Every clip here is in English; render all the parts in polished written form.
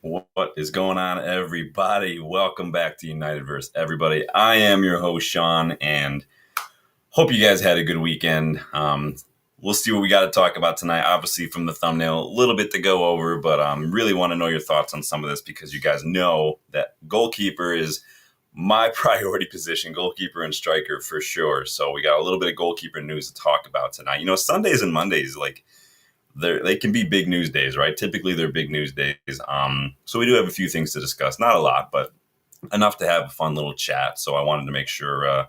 What is going on, everybody? Welcome back to Unitedverse, everybody. I am your host, Sean, and hope you guys had a good weekend. We'll see what we got to talk about tonight. Obviously, from the thumbnail, a little bit to go over, but really want to know your thoughts on some of this because you guys know that goalkeeper is my priority position, goalkeeper and striker for sure. So we got a little bit of goalkeeper news to talk about tonight. You know, Sundays and Mondays, they can be big news days, right? Typically, they're big news days. So we do have a few things to discuss. Not a lot, but enough to have a fun little chat. So I wanted to make sure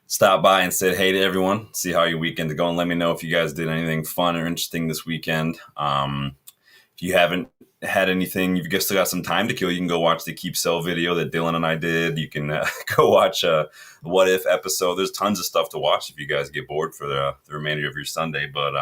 stop by and said hey to everyone. See how your weekend is going. Let me know if you guys did anything fun or interesting this weekend. If you haven't had anything, you've still got some time to kill. You can go watch the Keep Sell video that Dylan and I did. You can go watch the What If episode. There's tons of stuff to watch if you guys get bored for the remainder of your Sunday. But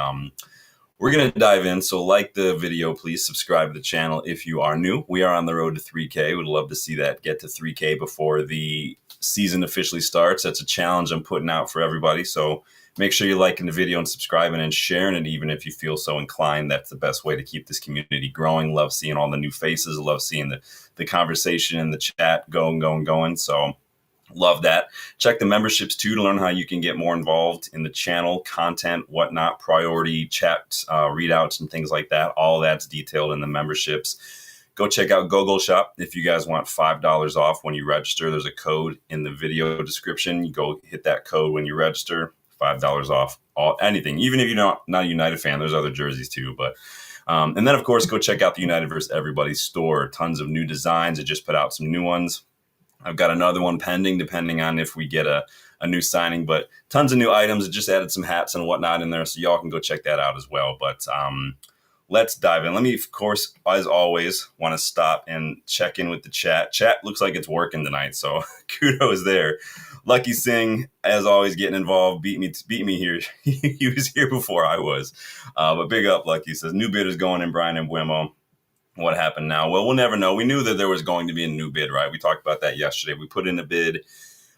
we're going to dive in. So like the video, please subscribe to the channel if you are new. We are on the road to 3K. We'd love to see that get to 3K before the season officially starts. That's a challenge I'm putting out for everybody. So make sure you're liking the video and subscribing and sharing it, even if you feel so inclined. That's the best way to keep this community growing. Love seeing all the new faces. Love seeing the conversation in the chat going. So love that. Check the memberships too to learn how you can get more involved in the channel, content, whatnot, priority chats, readouts, and things like that. All that's detailed in the memberships. Go check out GoGoalShop if you guys want $5 off when you register. There's a code in the video description. You go hit that code when you register. $5 off anything. Even if you're not a United fan, there's other jerseys too. But and then of course go check out the Unitedverse Everybody store. Tons of new designs. I just put out some new ones. I've got another one pending, depending on if we get a new signing, but tons of new items. I just added some hats and whatnot in there, so y'all can go check that out as well. But let's dive in. Let me, of course, as always, want to stop and check in with the chat. Chat looks like it's working tonight, so kudos there. Lucky Singh, as always, getting involved, beat me here. He was here before I was, but big up, Lucky. Says new bidders going in, Brian and Buemo. What happened now? Well, we'll never know. We knew that there was going to be a new bid, right? We talked about that yesterday. We put in a bid a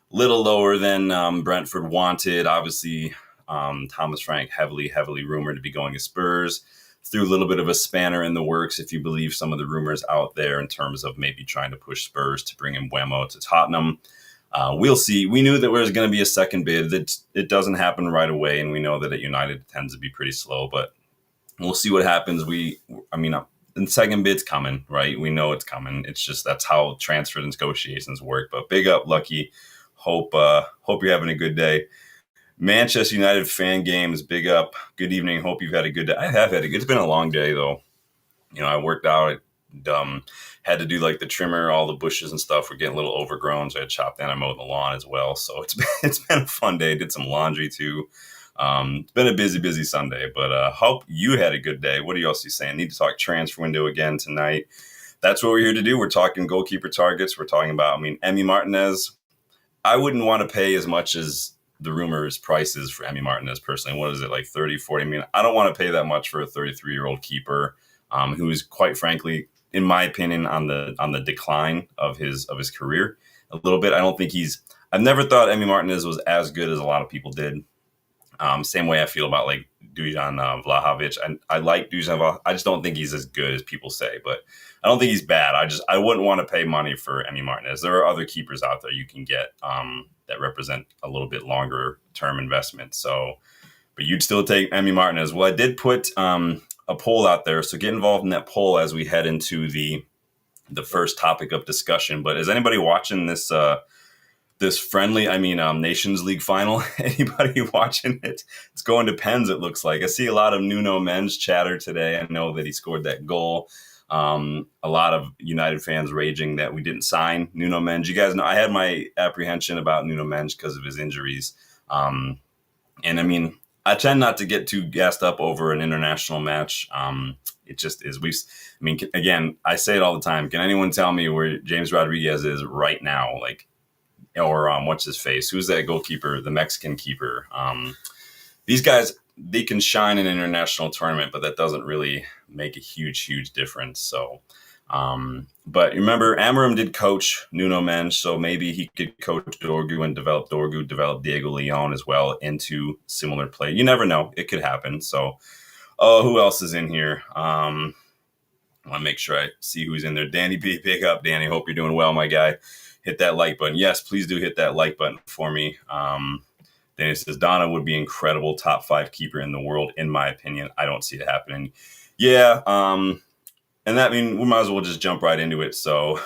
little lower than Brentford wanted. Obviously, Thomas Frank heavily rumored to be going to Spurs. Threw a little bit of a spanner in the works, if you believe some of the rumors out there, in terms of maybe trying to push Spurs to bring in Buemo to Tottenham. We'll see. We knew that there was going to be a second bid. It doesn't happen right away, and we know that at United it tends to be pretty slow, but we'll see what happens. The second bid's coming, right? We know it's coming. It's just that's how transfer negotiations work. But big up, Lucky. Hope you're having a good day. Manchester United fan games, big up. Good evening. Hope you've had a good day. I have had a good. It's been a long day though. You know, I worked out. Had to do like the trimmer, all the bushes and stuff were getting a little overgrown, so I chopped and I mowed the lawn as well. So it's been a fun day. Did some laundry too. It's been a busy Sunday, but hope you had a good day. What are you else saying? Need to talk transfer window again tonight. That's what we're here to do. We're talking goalkeeper targets. We're talking about, Emi Martinez. I wouldn't want to pay as much as the rumors prices for Emi Martinez personally. What is it, like 30, 40? I don't want to pay that much for a 33-year-old keeper who is, quite frankly, in my opinion, on the decline of his career a little bit. I've never thought Emi Martinez was as good as a lot of people did. Same way I feel about like Dusan Vlahovic. I like Dusan Vlahovic. I just don't think he's as good as people say, but I don't think he's bad. I wouldn't want to pay money for Emi Martinez. There are other keepers out there you can get that represent a little bit longer term investment. So, but you'd still take Emi Martinez. Well, I did put a poll out there, so get involved in that poll as we head into the first topic of discussion. But is anybody watching this friendly, Nations League final? Anybody watching it? It's going to Pens, it looks like. I see a lot of Nuno Mendes chatter today. I know that he scored that goal. A lot of United fans raging that we didn't sign Nuno Mendes. You guys know I had my apprehension about Nuno Mendes because of his injuries. I tend not to get too gassed up over an international match. It just is. Again, I say it all the time. Can anyone tell me where James Rodriguez is right now? Or what's his face? Who's that goalkeeper? The Mexican keeper. These guys, they can shine in an international tournament, but that doesn't really make a huge difference. So, but remember, Amorim did coach Nuno Mendes, so maybe he could coach Dorgu and develop Diego Leon as well into similar play. You never know; it could happen. So, who else is in here? I want to make sure I see who's in there. Danny B, big up, Danny. Hope you're doing well, my guy. Hit that like button. Yes, please do hit that like button for me. Danny says, Donna would be incredible top 5 keeper in the world, in my opinion. I don't see it happening. Yeah, and that mean we might as well just jump right into it. So,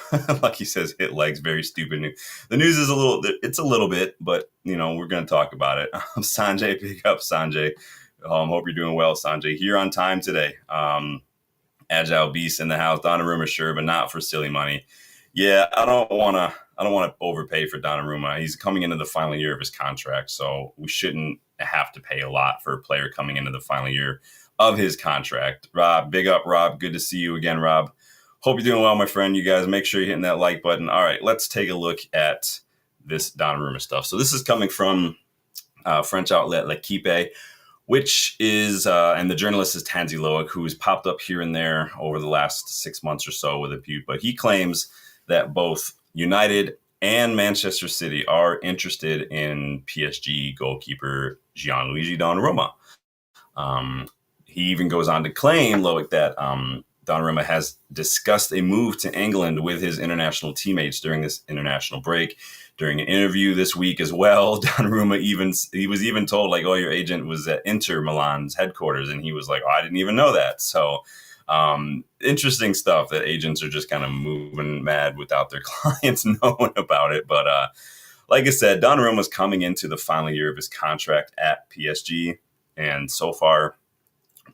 like he says, hit likes, very stupid. The news is it's a little bit, but we're going to talk about it. Sanjay, pick up Sanjay. Hope you're doing well, Sanjay. Here on time today. Agile beast in the house. Donnarumma, sure, but not for silly money. Yeah, I don't want to overpay for Donnarumma. He's coming into the final year of his contract, so we shouldn't have to pay a lot for a player coming into the final year of his contract. Rob, big up, Rob. Good to see you again, Rob. Hope you're doing well, my friend. You guys, make sure you're hitting that like button. All right, let's take a look at this Donnarumma stuff. So this is coming from French outlet L'Equipe, which is, and the journalist is Tansy Loic, who's popped up here and there over the last 6 months or so with a few. But he claims that both United and Manchester City are interested in PSG goalkeeper Gianluigi Donnarumma. He even goes on to claim, Loic, that Donnarumma has discussed a move to England with his international teammates during this international break. During an interview this week as well, Donnarumma was even told, like, oh, your agent was at Inter Milan's headquarters. And he was like, oh, I didn't even know that. So interesting stuff that agents are just kind of moving mad without their clients knowing about it. But like I said, Donnarumma was coming into the final year of his contract at PSG. And so far,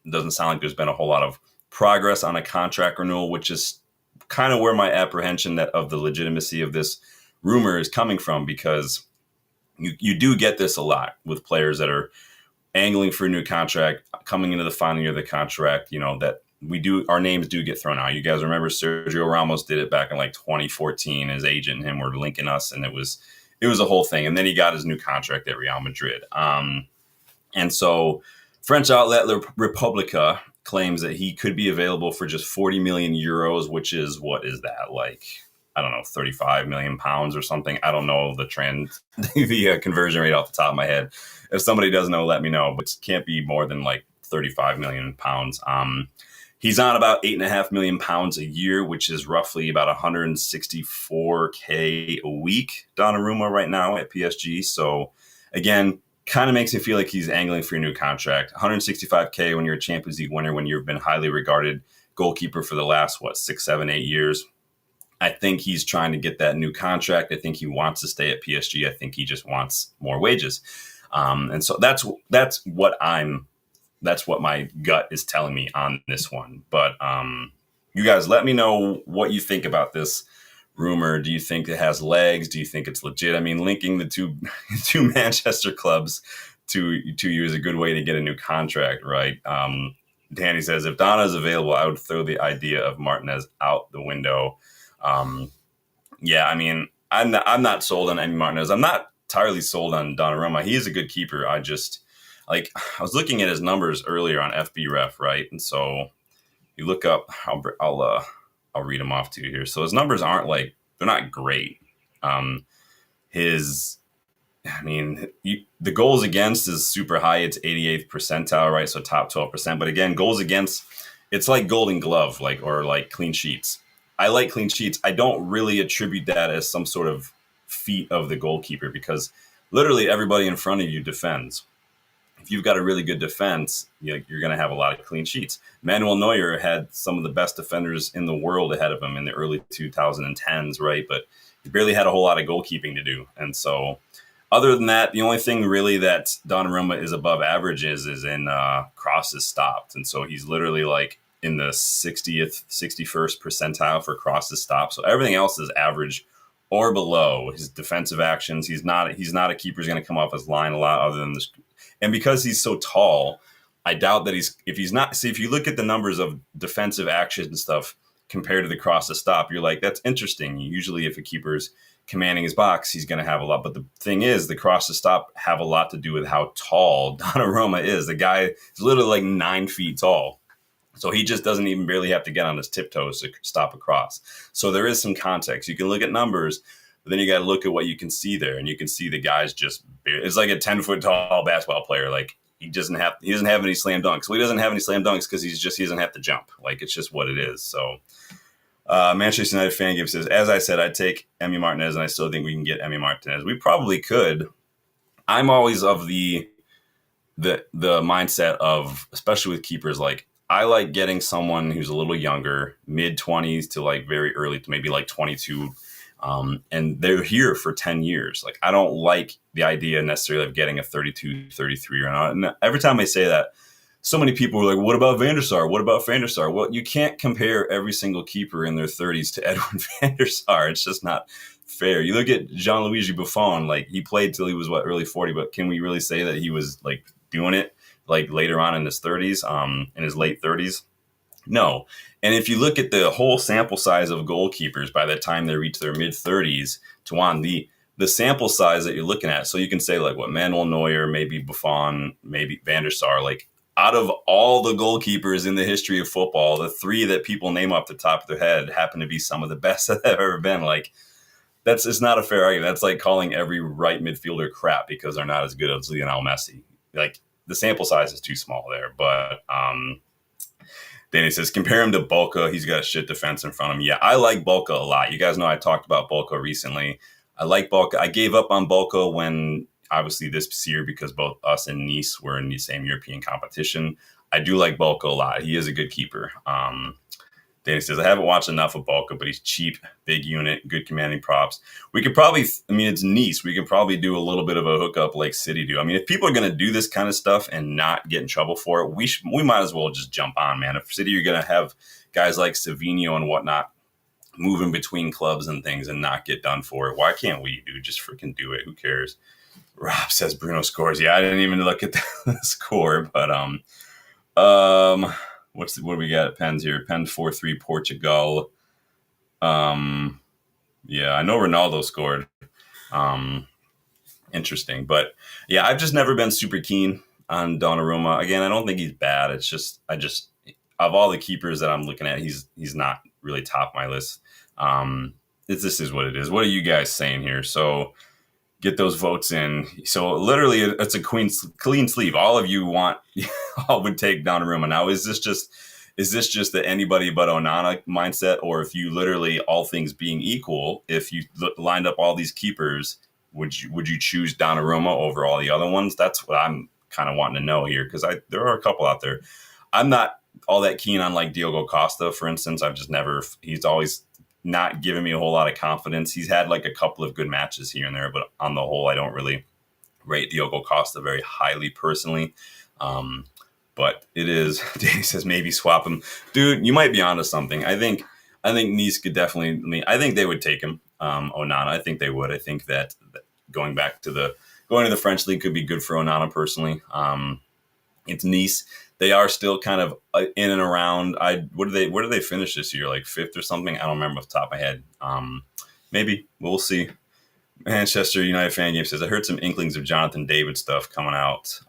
it doesn't sound like there's been a whole lot of progress on a contract renewal, which is kind of where my apprehension of the legitimacy of this rumor is coming from, because you do get this a lot with players that are angling for a new contract, coming into the final year of the contract, that our names do get thrown out. You guys remember Sergio Ramos did it back in like 2014. His agent and him were linking us, and it was a whole thing. And then he got his new contract at Real Madrid. And so French outlet Republica claims that he could be available for just 40 million euros, which is, what is that, like, I don't know, 35 million pounds or something. I don't know the conversion rate off the top of my head. If somebody does know, let me know, but it can't be more than like 35 million pounds. He's on about 8.5 million pounds a year, which is roughly about 164K a week, Donnarumma right now at PSG. So again, kind of makes me feel like he's angling for a new contract. 165K when you're a Champions League winner, when you've been highly regarded goalkeeper for the last, 6, 7, 8 years. I think he's trying to get that new contract. I think he wants to stay at PSG. I think he just wants more wages. And so that's what my gut is telling me on this one. But you guys, let me know what you think about this rumor. Do you think it has legs? Do you think it's legit? I mean, linking the two Manchester clubs to you is a good way to get a new contract, right? Danny says, if Donna is available, I would throw the idea of Martinez out the window. Yeah, I mean, I'm not sold on any Martinez. I'm not entirely sold on Donnarumma. He is a good keeper. I was looking at his numbers earlier on FB Ref, right? And so you look up, I'll read them off to you here. So his numbers they're not great. The goals against is super high. It's 88th percentile, right? So top 12%. But again, goals against, it's like Golden Glove, or clean sheets. I like clean sheets. I don't really attribute that as some sort of feat of the goalkeeper, because literally everybody in front of you defends. If you've got a really good defense, you're going to have a lot of clean sheets. Manuel Neuer had some of the best defenders in the world ahead of him in the early 2010s, right? But he barely had a whole lot of goalkeeping to do. And so other than that, the only thing really that Donnarumma is above average is in crosses stopped. And so he's literally in the 60th, 61st percentile for crosses stopped. So everything else is average or below. His defensive actions, he's not a keeper who's going to come off his line a lot other than this. And because he's so tall, I doubt that if you look at the numbers of defensive action and stuff compared to the cross to stop, you're like, that's interesting. Usually if a keeper's commanding his box, he's going to have a lot. But the thing is, the cross to stop have a lot to do with how tall Donnarumma is. The guy is literally 9 feet tall. So he just doesn't even barely have to get on his tiptoes to stop a cross. So there is some context. You can look at numbers, but then you got to look at what you can see there. And you can see the guy's it's like a 10-foot tall basketball player. he doesn't have any slam dunks. Well, he doesn't have any slam dunks because he doesn't have to jump. Like, it's just what it is. So Manchester United fan game says, as I said, I'd take Emi Martinez, and I still think we can get Emi Martinez. We probably could. I'm always of the mindset of, especially with keepers, like, I like getting someone who's a little younger, mid-20s to like very early to maybe like 22, and they're here for 10 years. Like, I don't like the idea necessarily of getting a 32, 33 or not. And every time I say that, so many people are like, what about Van der Sar? What about Van der Sar? Well, you can't compare every single keeper in their 30s to Edwin van der Sar. It's just not fair. You look at Gianluigi Buffon, like, he played till he was early 40, but can we really say that he was like doing it like later on in his 30s, in his late 30s? No. And if you look at the whole sample size of goalkeepers by the time they reach their mid 30s to on the sample size that you're looking at, so you can say like what Manuel Neuer, maybe Buffon, maybe Van der Sar, like, out of all the goalkeepers in the history of football, the three that people name off the top of their head happen to be some of the best that have ever been. Like, it's not a fair argument. That's like calling every right midfielder crap because they're not as good as Lionel Messi. Like, the sample size is too small there. But Danny says, compare him to Bulka. He's got a shit defense in front of him. Yeah, I like Bulka a lot. You guys know I talked about Bulka recently. I like Bulka. I gave up on Bulka when, obviously, this year, because both us and Nice were in the same European competition. I do like Bulka a lot. He is a good keeper. Danny says, I haven't watched enough of Bulka, but he's cheap, big unit, good commanding props. We could probably, I mean, it's Nice. We could probably do a little bit of a hookup like City do. I mean, if people are going to do this kind of stuff and not get in trouble for it, we might as well just jump on, man. If City are going to have guys like Savinho and whatnot moving between clubs and things and not get done for it, why can't we, dude? Just freaking do it. Who cares? Rob says Bruno scores. Yeah, I didn't even look at the score, but what do we got at Pens here? Pens 4-3 Portugal. Yeah, I know Ronaldo scored. Interesting, but yeah, I've just never been super keen on Donnarumma. Again, I don't think he's bad. It's just of all the keepers that I'm looking at, he's not really top of my list. This is what it is. What are you guys saying here? So get those votes in. So literally, it's a clean sleeve. All of you all would take Donnarumma. Now, is this just the anybody but Onana mindset, or if you literally, all things being equal, if you lined up all these keepers, would you choose Donnarumma over all the other ones? That's what I'm kind of wanting to know here, because there are a couple out there. I'm not all that keen on like Diogo Costa, for instance. He's always not giving me a whole lot of confidence. He's had like a couple of good matches here and there, but on the whole, I don't really rate Diogo Costa very highly personally. But it is, Danny says, maybe swap him. Dude, you might be onto something. I think Nice could definitely, I think they would take him. Onana, I think they would. I think that going to the French league could be good for Onana personally. It's Nice. They are still kind of in and around. Where do they finish this year? Like fifth or something? I don't remember off the top of my head. Maybe we'll see. Manchester United fan game says, I heard some inklings of Jonathan David stuff coming out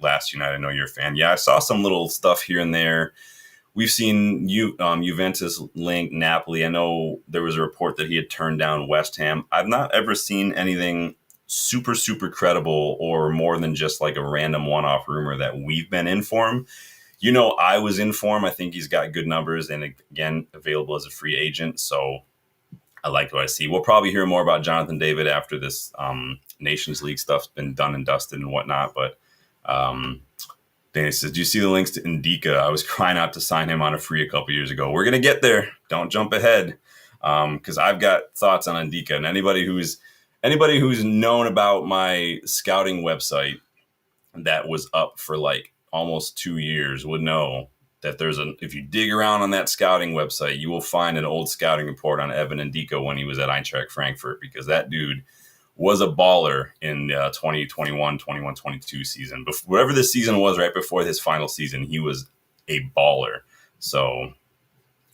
last United. I know you're a fan. Yeah, I saw some little stuff here and there. We've seen Juventus link Napoli. I know there was a report that he had turned down West Ham. I've not ever seen anything super, super credible or more than just like a random one-off rumor that we've been in for him. I was in for him. I think he's got good numbers and, again, available as a free agent. So I like what I see. We'll probably hear more about Jonathan David after this Nations League stuff's been done and dusted and whatnot. But Danny says, do you see the links to Ndika? I was crying out to sign him on a free a couple years ago. We're going to get there. Don't jump ahead, because I've got thoughts on Ndika. And anybody who's known about my scouting website that was up for like almost 2 years would know that if you dig around on that scouting website, you will find an old scouting report on Evan Ndika when he was at Eintracht Frankfurt, because that dude was a baller in the 2021-22 season. Whatever this season was right before his final season, he was a baller. So,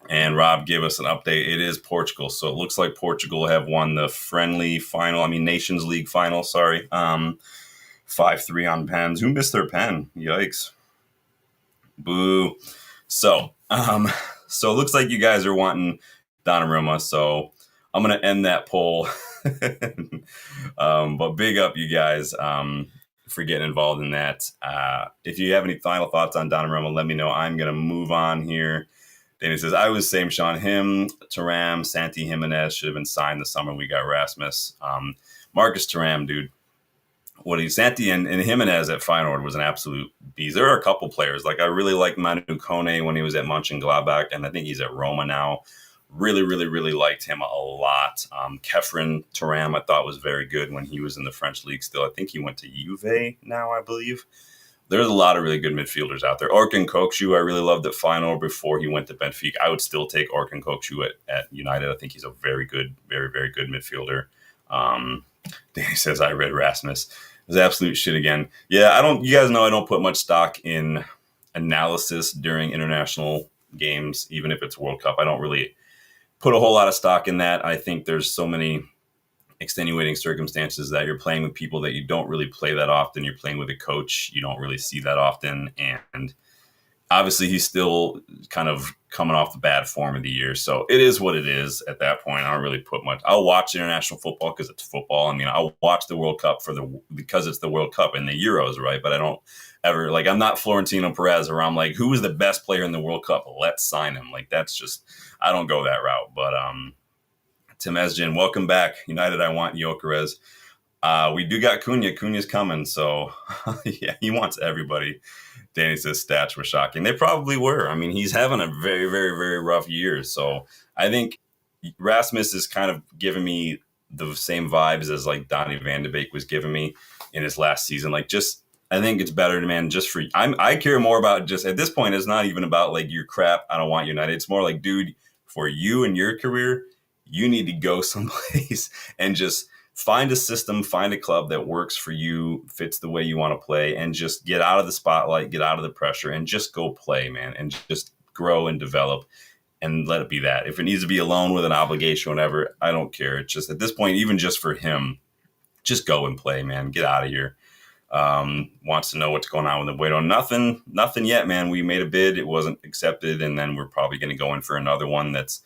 and Rob gave us an update. It is Portugal. So it looks like Portugal have won the Nations League final, 5-3 on pens. Who missed their pen? Yikes. Boo. So it looks like you guys are wanting Donnarumma. So I'm going to end that poll. But big up, you guys. for getting involved in that. If you have any final thoughts on Donnarumma, let me know. I'm going to move on here. Danny says, I was same Sean. Him, Thuram, Santi Jimenez should have been signed the summer we got Rasmus. Marcus Thuram, dude. Santi and Jimenez at Feyenoord was an absolute beast. There are a couple players. Like, I really liked Manu Kone when he was at Mönchengladbach, and I think he's at Roma now. Really, really, really liked him a lot. Kefren Thuram, I thought was very good when he was in the French league still. I think he went to Juve now, I believe. There's a lot of really good midfielders out there. Orkun Kokcu, I really loved at Feyenoord before he went to Benfica. I would still take Orkun Kokcu at United. I think he's a very good, very, very good midfielder. Danny says, I read Rasmus. It was absolute shit again. Yeah, you guys know I don't put much stock in analysis during international games, even if it's World Cup. I don't really put a whole lot of stock in that. I think there's so many extenuating circumstances that you're playing with people that you don't really play that often. You're playing with a coach you don't really see that often. And obviously he's still kind of coming off the bad form of the year. So it is what it is at that point. I don't really put much. I'll watch international football because it's football. I mean, I'll watch the World Cup because it's the World Cup and the Euros, right? But I don't ever, I'm not Florentino Perez where I'm like, who is the best player in the World Cup? Let's sign him. That's just, I don't go that route. But Tim Esgin, welcome back. United, I want Gyokeres. We do got Cunha. Cunha's coming. So yeah, he wants everybody. Danny says stats were shocking. They probably were. I mean, he's having a very, very, very rough year. So I think Rasmus is kind of giving me the same vibes as Donny van de Beek was giving me in his last season. I think it's better, man, just for I care more about just at this point, it's not even about your crap. I don't want United. It's more dude, for you and your career, you need to go someplace and just find a system, find a club that works for you, fits the way you want to play, and just get out of the spotlight, get out of the pressure, and just go play, man, and just grow and develop and let it be that. If it needs to be alone with an obligation, whatever, I don't care. It's just at this point, even just for him, just go and play, man. Get out of here. Wants to know what's going on with the Bueno. Nothing yet, man. We made a bid. It wasn't accepted, and then we're probably going to go in for another one that's,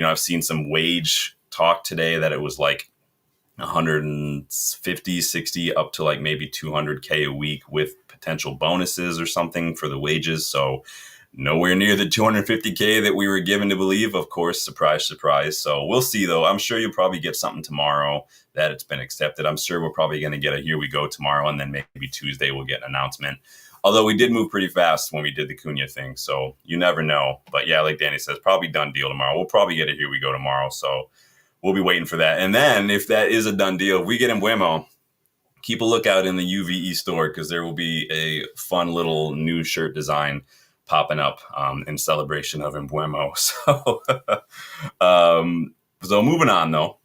I've seen some wage talk today that it was 150, 60 up to maybe 200K a week with potential bonuses or something for the wages. So nowhere near the 250K that we were given to believe, of course, surprise, surprise. So we'll see though. I'm sure you'll probably get something tomorrow that it's been accepted. I'm sure we're probably going to get a here we go tomorrow. And then maybe Tuesday we'll get an announcement. Although we did move pretty fast when we did the Cunha thing. So you never know. But yeah, like Danny says, probably done deal tomorrow. We'll probably get a here we go tomorrow. So we'll be waiting for that. And then if that is a done deal, if we get Mbeumo, keep a lookout in the UVE store because there will be a fun little new shirt design popping up in celebration of Mbeumo. So moving on, though,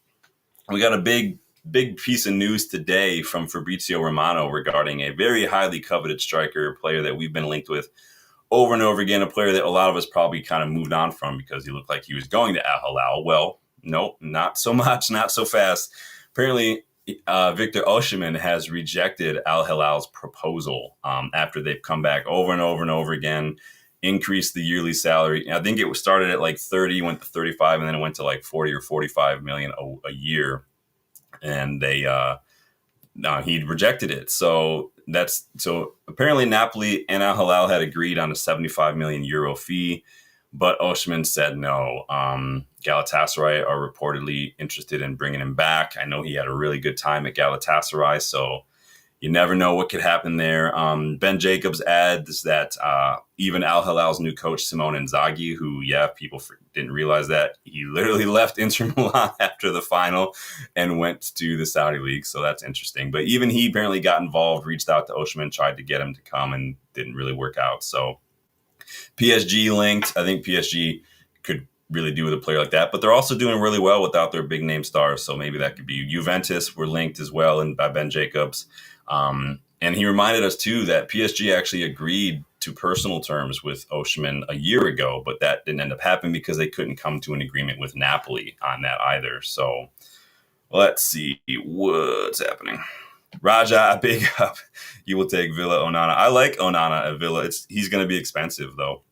we got a big piece of news today from Fabrizio Romano regarding a very highly coveted striker, player that we've been linked with over and over again, a player that a lot of us probably kind of moved on from because he looked like he was going to Al Hilal. Well, nope, not so much, not so fast. Apparently, Victor Oshiman has rejected Al Hilal's proposal after they've come back over and over and over again, increased the yearly salary. I think it started at 30, went to 35, and then it went to 40 or 45 million a year. And he rejected it. So apparently Napoli and Al Hilal had agreed on a 75 million euro fee, but Oshiman said no. Galatasaray are reportedly interested in bringing him back. I know he had a really good time at Galatasaray, so you never know what could happen there. Ben Jacobs adds that even Al Hilal's new coach, Simone Inzaghi, who, people didn't realize that, he literally left Inter Milan after the final and went to the Saudi League. So that's interesting. But even he apparently got involved, reached out to Oshiman, tried to get him to come and didn't really work out. So PSG linked. I think PSG could really do with a player like that, but they're also doing really well without their big name stars. So maybe that could be Juventus were linked as well and by Ben Jacobs. And he reminded us too that PSG actually agreed to personal terms with Oshiman a year ago, but that didn't end up happening because they couldn't come to an agreement with Napoli on that either. So let's see what's happening. Raja, big up. You will take Villa Onana. I like Onana at Villa. He's going to be expensive though.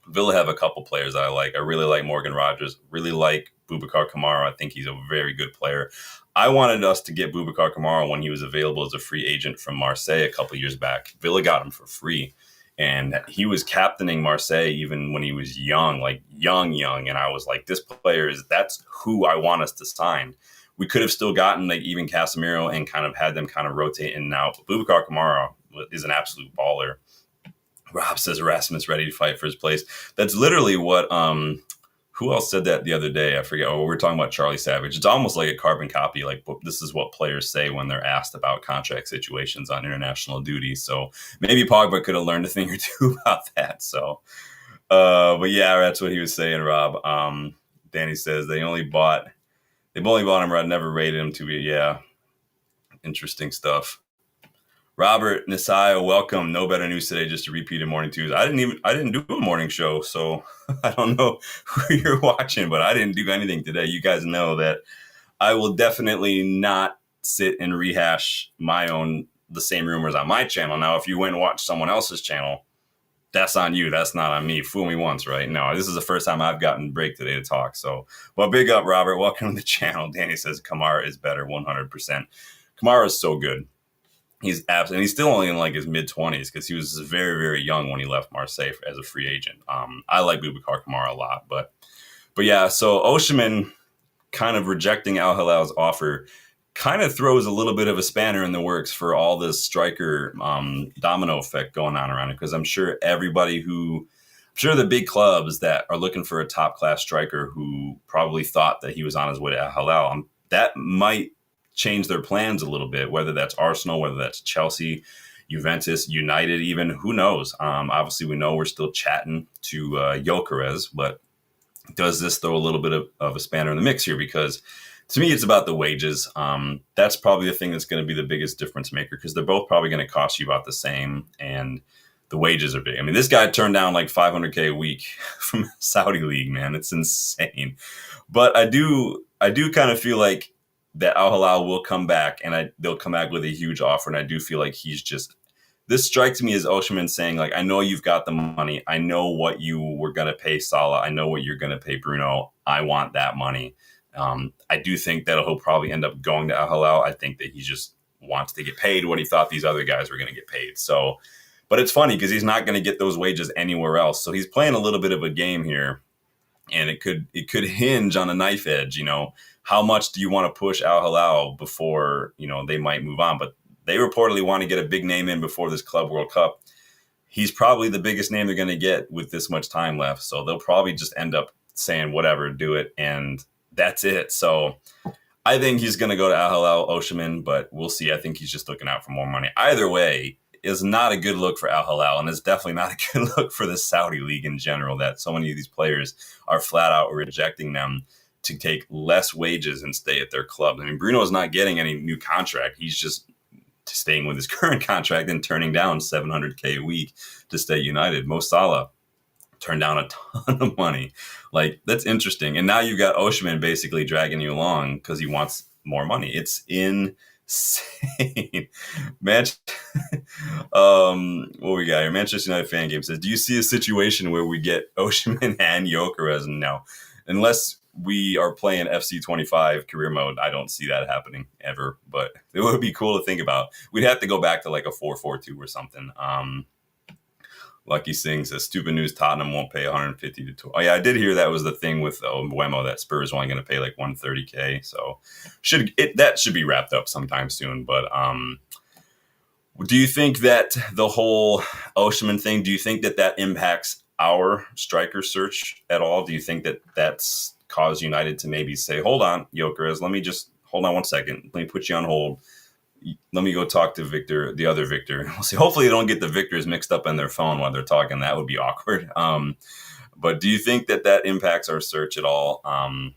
Villa have a couple players that I like. I really like Morgan Rogers. Really like Boubacar Kamara. I think he's a very good player. I wanted us to get Boubacar Kamara when he was available as a free agent from Marseille a couple years back. Villa got him for free. And he was captaining Marseille even when he was young, like young. And I was like, that's who I want us to sign. We could have still gotten like even Casemiro and kind of had them kind of rotate in and out. But Boubacar Kamara is an absolute baller. Rob says Rasmus ready to fight for his place. That's literally what who else said that the other day? I forget. Oh, we were talking about Charlie Savage. It's almost like a carbon copy. Like this is what players say when they're asked about contract situations on international duty. So maybe Pogba could have learned a thing or two about that. So, but yeah, that's what he was saying, Rob. Danny says they've only bought him. I never rated him to be. Yeah, interesting stuff. Robert Nisaya, welcome. No better news today, just a repeat of Morning Tuesday. I didn't do a morning show, so I don't know who you're watching, but I didn't do anything today. You guys know that I will definitely not sit and rehash the same rumors on my channel. Now, if you went and watched someone else's channel, that's on you. That's not on me. Fool me once, right? No, this is the first time I've gotten a break today to talk. So, well, big up, Robert. Welcome to the channel. Danny says Kamara is better, 100%. Kamara is so good. He's absolutely, and he's still only in like his mid-20s because he was very, very young when he left Marseille as a free agent. I like Boubacar Kamara a lot, but yeah. So Oshiman kind of rejecting Al Hilal's offer kind of throws a little bit of a spanner in the works for all this striker domino effect going on around it, because I'm sure the big clubs that are looking for a top-class striker who probably thought that he was on his way to Al Hilal, that might change their plans a little bit, whether that's Arsenal, whether that's Chelsea, Juventus, United even, who knows? Obviously, we know we're still chatting to Gyokeres, but does this throw a little bit of a spanner in the mix here? Because to me, it's about the wages. That's probably the thing that's going to be the biggest difference maker, because they're both probably going to cost you about the same, and the wages are big. I mean, this guy turned down like $500K a week from Saudi League, man. It's insane. But I do kind of feel like that Al Hilal will come back, and they'll come back with a huge offer. And I do feel like this strikes me as Oshiman saying, like, I know you've got the money. I know what you were going to pay Salah. I know what you're going to pay Bruno. I want that money. I do think that he'll probably end up going to Al Hilal. I think that he just wants to get paid what he thought these other guys were going to get paid. So, but it's funny because he's not going to get those wages anywhere else. So he's playing a little bit of a game here, and it could hinge on a knife edge, How much do you want to push Al Hilal before, they might move on? But they reportedly want to get a big name in before this Club World Cup. He's probably the biggest name they're going to get with this much time left. So they'll probably just end up saying, whatever, do it. And that's it. So I think he's going to go to Al Hilal, Oshiman, but we'll see. I think he's just looking out for more money. Either way is not a good look for Al Hilal, and it's definitely not a good look for the Saudi league in general, that so many of these players are flat out rejecting them to take less wages and stay at their club. I mean, Bruno's not getting any new contract. He's just staying with his current contract and turning down $700K a week to stay United. Mo Salah turned down a ton of money. Like, that's interesting. And now you've got Oshiman basically dragging you along because he wants more money. It's insane. What we got here? Manchester United fan game says, do you see a situation where we get Oshiman and Gyokeres? No. Unless we are playing FC 25 career mode, I don't see that happening ever, but it would be cool to think about. We'd have to go back to like a 4-4-2 or something. Lucky Singh says, stupid news, Tottenham won't pay 150 to 12. Oh yeah, I did hear that was the thing with Wemo, that Spurs only going to pay like 130K. So that should be wrapped up sometime soon. But do you think that the whole Oshiman thing, do you think that impacts our striker search at all? Do you think that that's caused United to maybe say, hold on, Gyokeres, let me just hold on one second. Let me put you on hold. Let me go talk to Victor, the other Victor. We'll see. Hopefully they don't get the Victors mixed up in their phone while they're talking. That would be awkward. But do you think that impacts our search at all? I'm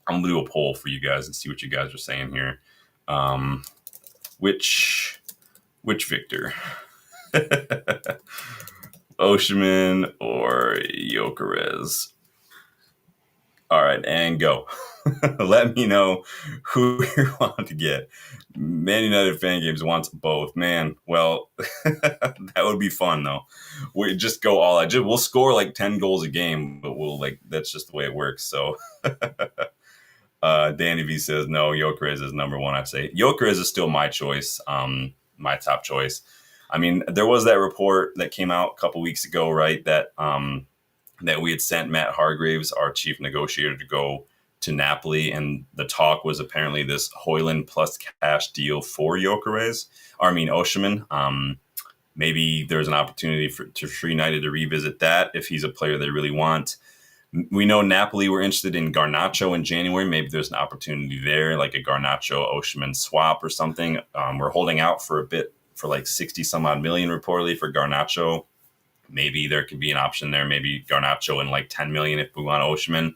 going to do a poll for you guys and see what you guys are saying here. Which Victor? Oshiman or Gyokeres? All right, and go. let me know who you want to get. Man United Fan Games wants both. Man, well, that would be fun though. We just go all out. We'll score like 10 goals a game, but we'll like that's just the way it works. So Danny V says no, Gyokeres is number one. I'd say Gyokeres is still my choice, my top choice. I mean, there was that report that came out a couple weeks ago, right? That we had sent Matt Hargreaves, our chief negotiator, to go to Napoli, and the talk was apparently this Højlund plus cash deal for Gyokeres. Or I mean Oshiman. Maybe there's an opportunity for United to revisit that if he's a player they really want. We know Napoli were interested in Garnacho in January. Maybe there's an opportunity there, like a Garnacho Oshiman swap or something. We're holding out for a bit for like 60 some odd million reportedly for Garnacho. Maybe there could be an option there. Maybe Garnacho and like 10 million if we want Oshiman.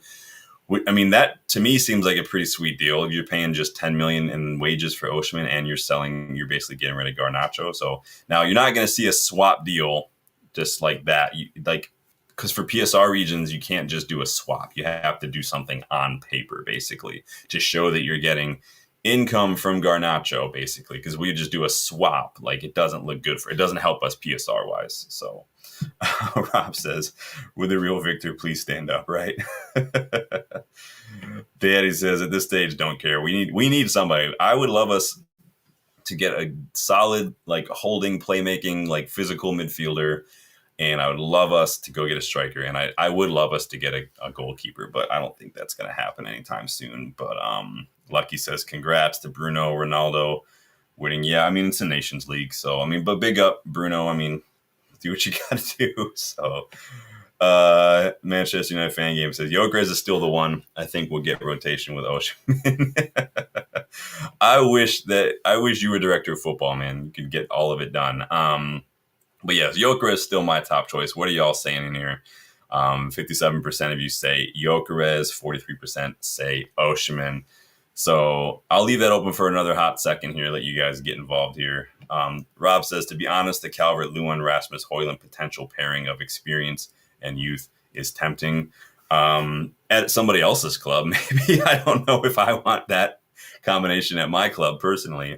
I mean, that to me seems like a pretty sweet deal. If you're paying just 10 million in wages for Oshiman and you're basically getting rid of Garnacho. So now you're not going to see a swap deal just like that. Because for PSR regions, you can't just do a swap. You have to do something on paper, basically, to show that you're getting income from Garnacho, basically, because we just do a swap. Like, it doesn't look good it doesn't help us PSR wise. So Rob says, with the real Victor, please stand up, right? Daddy says, at this stage, don't care. We need somebody. I would love us to get a solid, like, holding, playmaking, like, physical midfielder. And I would love us to go get a striker. And I would love us to get a goalkeeper, but I don't think that's going to happen anytime soon. But Lucky says, congrats to Bruno Ronaldo winning. Yeah, I mean, it's a Nations League. So, I mean, but big up, Bruno. I mean, do what you got to do. So, Manchester United Fan Game says, Gyokeres is still the one. I think we'll get rotation with Oshiman. I wish you were director of football, man. You could get all of it done. But yes, Gyokeres is still my top choice. What are y'all saying in here? 57% of you say Gyokeres, 43% say Oshiman. So I'll leave that open for another hot second here. Let you guys get involved here. Rob says, to be honest, the Calvert-Lewin, Rasmus Højlund potential pairing of experience and youth is tempting. At somebody else's club, maybe. I don't know if I want that combination at my club personally.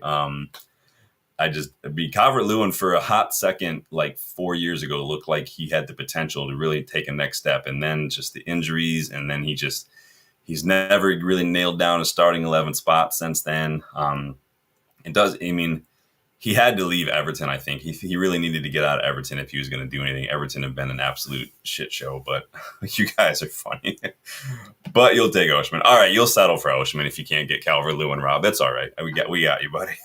Calvert-Lewin for a hot second, like 4 years ago, looked like he had the potential to really take a next step. And then just the injuries. And then he's never really nailed down a starting 11 spot since then. He had to leave Everton, I think. He really needed to get out of Everton if he was going to do anything. Everton have been an absolute shit show, but you guys are funny. But you'll take Oshiman. All right, you'll settle for Oshiman if you can't get Calvert-Lewin, Rob. That's all right. We got you, buddy.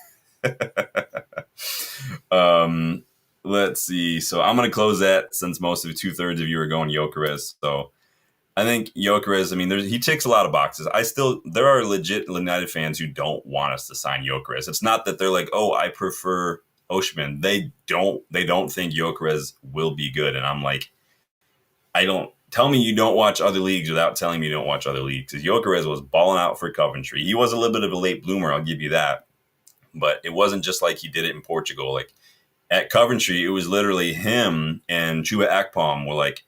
Let's see. So I'm going to close that since most of 2/3 of you are going Gyokeres. So I think Gyokeres, I mean, he ticks a lot of boxes. There are legit United fans who don't want us to sign Gyokeres. It's not that they're like, oh, I prefer Oshiman. They don't think Gyokeres will be good. And I'm like, tell me you don't watch other leagues without telling me you don't watch other leagues. Because Gyokeres was balling out for Coventry. He was a little bit of a late bloomer, I'll give you that. But it wasn't just like he did it in Portugal. Like at Coventry, it was literally him and Chuba Akpom were like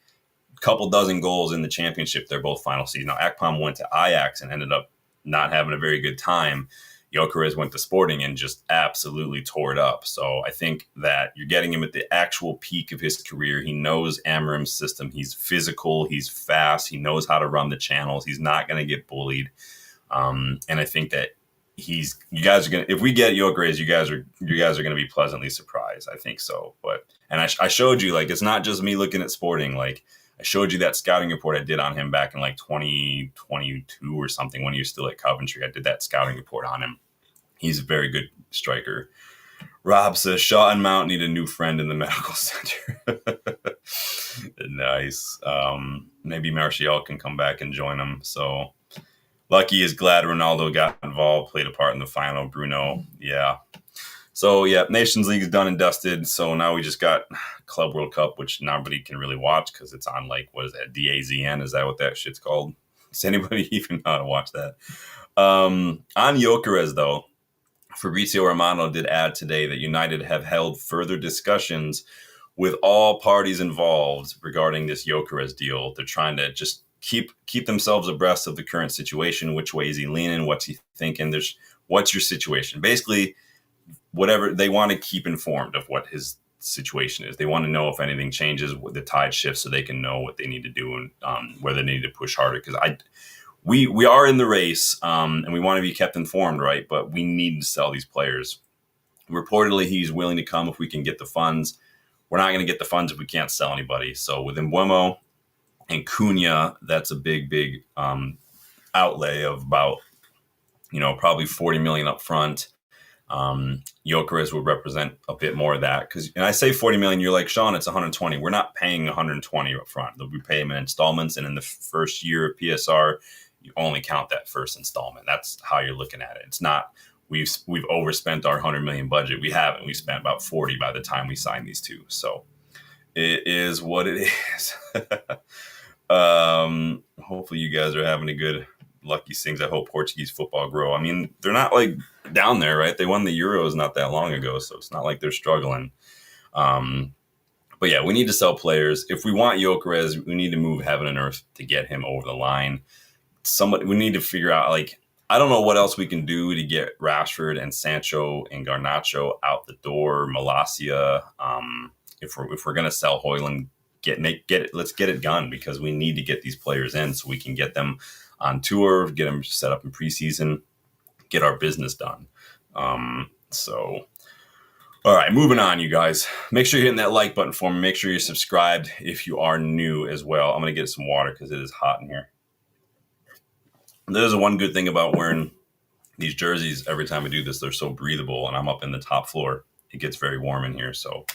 a couple dozen goals in the championship. They're both final season. Now, Akpom went to Ajax and ended up not having a very good time. Gyokeres went to Sporting and just absolutely tore it up. So I think that you're getting him at the actual peak of his career. He knows Amorim's system. He's physical. He's fast. He knows how to run the channels. He's not going to get bullied. And I think that if we get Gyokeres, you guys are going to be pleasantly surprised. I think so. And I showed you, like, it's not just me looking at Sporting. Like, I showed you that scouting report I did on him back in like 2022 or something when he was still at Coventry. I did that scouting report on him. He's a very good striker. Rob says Shaw and Mount need a new friend in the medical center. Nice. Maybe Martial can come back and join them. So Lucky is glad Ronaldo got involved, played a part in the final. Bruno, yeah. So, yeah, Nations League is done and dusted. So now we just got Club World Cup, which nobody can really watch because it's on, like, what is that, DAZN? Is that what that shit's called? Does anybody even know how to watch that? On Gyokeres, though, Fabrizio Romano did add today that United have held further discussions with all parties involved regarding this Gyokeres deal. They're trying to just keep themselves abreast of the current situation. Which way is he leaning? What's he thinking? What's your situation? Basically, whatever they want to keep informed of what his situation is. They want to know if anything changes, the tide shifts, so they can know what they need to do and where they need to push harder. Because we are in the race, and we want to be kept informed, right? But we need to sell these players. Reportedly, he's willing to come if we can get the funds. We're not going to get the funds if we can't sell anybody. So with Mbeumo and Cunha, that's a big outlay of about, probably 40 million up front. Gyokeres would represent a bit more of that. And I say 40 million, you're like, Sean, it's 120. We're not paying 120 up front. We pay them in installments. And in the first year of PSR, you only count that first installment. That's how you're looking at it. It's not, we've overspent our 100 million budget. We haven't. We spent about 40 by the time we signed these two. So it is what it is. Hopefully you guys are having a good lucky things. I hope Portuguese football grow. I mean, they're not like down there, right? They won the Euros not that long ago, so it's not like they're struggling. But yeah, we need to sell players. If we want Gyokeres, we need to move heaven and earth to get him over the line. We need to figure out, like, I don't know what else we can do to get Rashford and Sancho and Garnacho out the door. Malacia, if we're gonna sell Højlund, let's get it done, because we need to get these players in so we can get them on tour, get them set up in preseason, get our business done. All right, moving on, you guys. Make sure you're hitting that like button for me. Make sure you're subscribed if you are new as well. I'm going to get some water because it is hot in here. There's one good thing about wearing these jerseys every time I do this. They're so breathable, and I'm up in the top floor. It gets very warm in here, so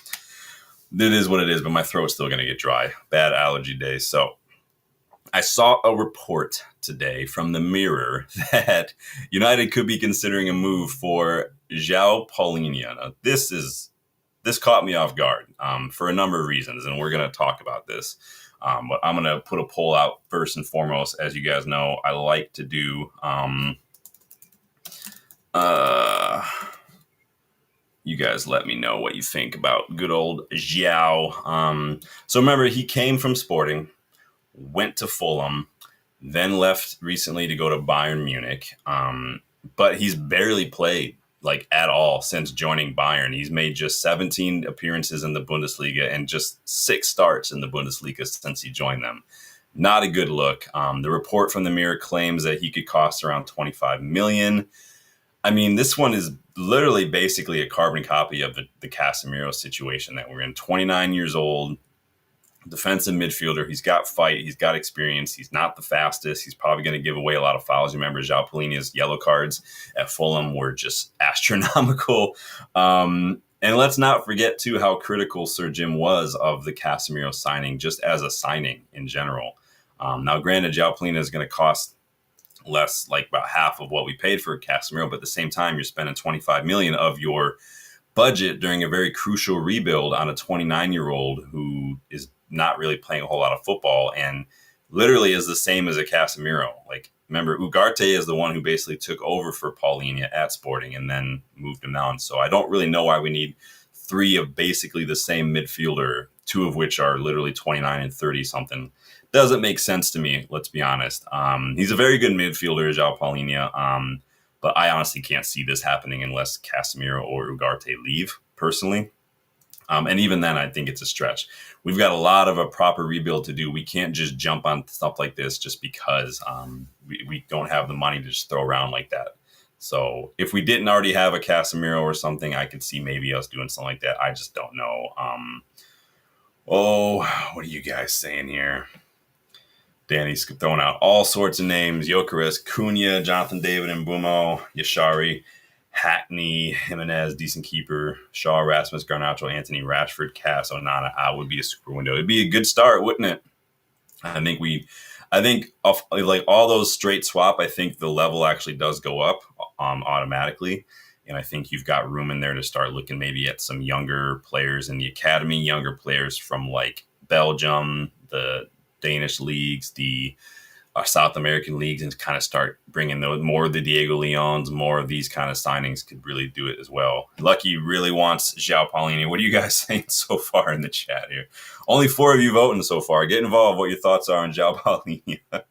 it is what it is, but my throat's still going to get dry. Bad allergy day. So I saw a report today from the Mirror that United could be considering a move for João Palhinha. Now, this caught me off guard for a number of reasons, and we're going to talk about this. But I'm going to put a poll out first and foremost. As you guys know, I like to do you guys let me know what you think about good old João. So remember, he came from Sporting, went to Fulham, then left recently to go to Bayern Munich. But he's barely played at all since joining Bayern. He's made just 17 appearances in the Bundesliga and just 6 starts in the Bundesliga since he joined them. Not a good look. The report from the Mirror claims that he could cost around 25 million. I mean, this one is literally basically a carbon copy of the Casemiro situation that we're in. 29 years old, defensive midfielder. He's got fight. He's got experience. He's not the fastest. He's probably going to give away a lot of fouls. Remember, João Palhinha's yellow cards at Fulham were just astronomical. And let's not forget, too, how critical Sir Jim was of the Casemiro signing, just as a signing in general. Now, granted, João Palhinha is going to cost less, like about half of what we paid for Casemiro, but at the same time, you're spending 25 million of your budget during a very crucial rebuild on a 29-year-old who is not really playing a whole lot of football and literally is the same as a Casemiro. Remember, Ugarte is the one who basically took over for Palhinha at Sporting and then moved him down. So I don't really know why we need 3 of basically the same midfielder, 2 of which are literally 29 and 30 something. Doesn't make sense to me, let's be honest. He's a very good midfielder, João Palhinha, but I honestly can't see this happening unless Casemiro or Ugarte leave, personally. And even then, I think it's a stretch. We've got a lot of a proper rebuild to do. We can't just jump on stuff like this just because we don't have the money to just throw around like that. So if we didn't already have a Casemiro or something, I could see maybe us doing something like that. I just don't know. What are you guys saying here? Danny's throwing out all sorts of names. Gyokeres, Cunha, Jonathan David, Mbeumo, Yashari, Hackney, Jimenez, decent keeper, Shaw, Rasmus, Garnacho, Anthony, Rashford, Cass, Onana. Would be a super window. It'd be a good start, wouldn't it? I think of all those straight swap, I think the level actually does go up automatically. And I think you've got room in there to start looking maybe at some younger players in the academy, younger players from Belgium, the Danish leagues, the South American leagues and kind of start bringing those more of the Diego Leons, more of these kind of signings could really do it as well. Lucky really wants João Paulinho. What are you guys saying so far in the chat here? Only 4 of you voting so far. Get involved. What your thoughts are on João Paulinho?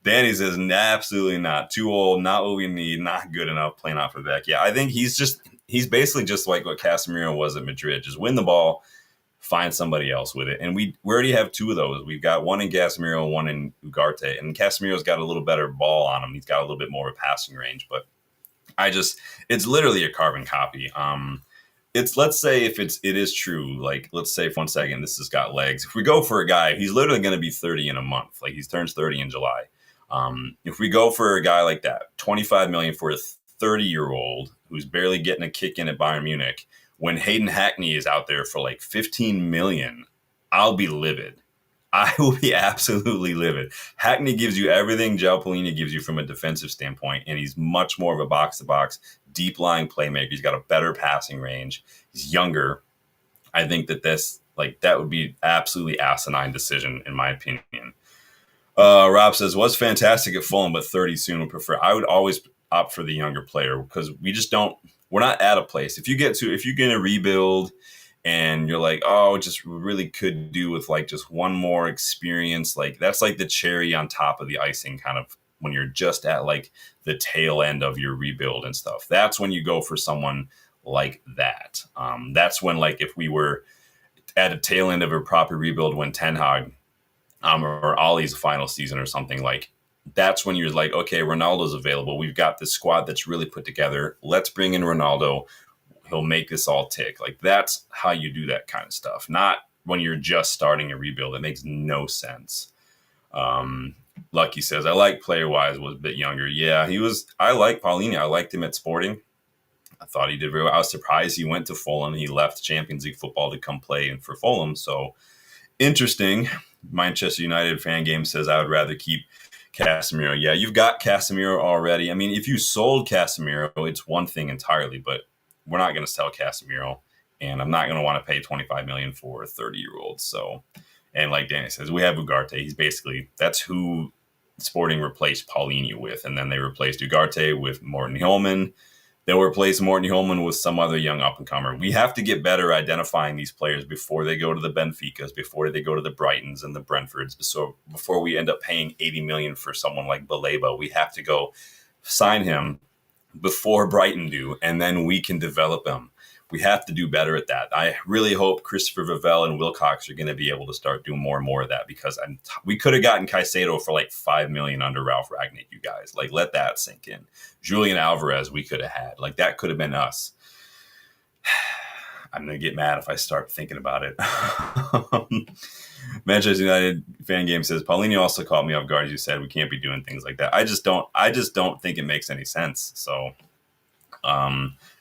Danny says, absolutely not. Too old, not what we need, not good enough, playing out for the back. Yeah, I think he's basically just like what Casemiro was at Madrid. Just win the ball, find somebody else with it. And we already have 2 of those. We've got one in Casemiro, one in Ugarte. And Casemiro's got a little better ball on him. He's got a little bit more of a passing range. But it's literally a carbon copy. Let's say if it is true, like let's say for 1 second this has got legs. If we go for a guy, he's literally going to be 30 in a month. Like he turns 30 in July. If we go for a guy like that, 25 million for a 30-year-old who's barely getting a kick in at Bayern Munich, when Hayden Hackney is out there for like 15 million, I'll be livid. I will be absolutely livid. Hackney gives you everything João Paulinho gives you from a defensive standpoint, and he's much more of a box-to-box, deep-lying playmaker. He's got a better passing range. He's younger. I think that would be absolutely asinine decision, in my opinion. Rob says, was fantastic at Fulham, but 30 soon would prefer. I would always opt for the younger player because we're not at a place. If you're going to rebuild and you're like, oh, just really could do with like just one more experience, like that's like the cherry on top of the icing kind of when you're just at like the tail end of your rebuild and stuff. That's when you go for someone like that. That's when, like, if we were at a tail end of a proper rebuild when Ten Hag or Ollie's final season or something, like that's when you're like, okay, Ronaldo's available. We've got this squad that's really put together. Let's bring in Ronaldo. He'll make this all tick. Like that's how you do that kind of stuff. Not when you're just starting a rebuild. It makes no sense. Lucky says, I like player-wise, was a bit younger. Yeah, I like Paulinho. I liked him at Sporting. I thought he did very well. I was surprised he went to Fulham. He left Champions League football to come play for Fulham. So interesting. Manchester United fan game says, I would rather keep Casemiro. Yeah, you've got Casemiro already. I mean, if you sold Casemiro, it's one thing entirely, but we're not going to sell Casemiro, and I'm not going to want to pay 25 million for a 30-year-old. So, and like Danny says, we have Ugarte. That's who Sporting replaced Paulinho with, and then they replaced Ugarte with Morten Hjulmand. They'll replace Morten Hjulmand with some other young up-and-comer. We have to get better identifying these players before they go to the Benficas, before they go to the Brightons and the Brentfords. So before we end up paying 80 million for someone like Baleba, we have to go sign him before Brighton do, and then we can develop him. We have to do better at that. I really hope Christopher Vivell and Wilcox are going to be able to start doing more and more of that, because we could have gotten Caicedo for like 5 million under Ralph Ragnick, you guys. Like, let that sink in. Julian Alvarez, we could have had. Like, that could have been us. I'm going to get mad if I start thinking about it. Manchester United fan game says, Paulinho also caught me off guard. As you said, we can't be doing things like that. I just don't think it makes any sense. So,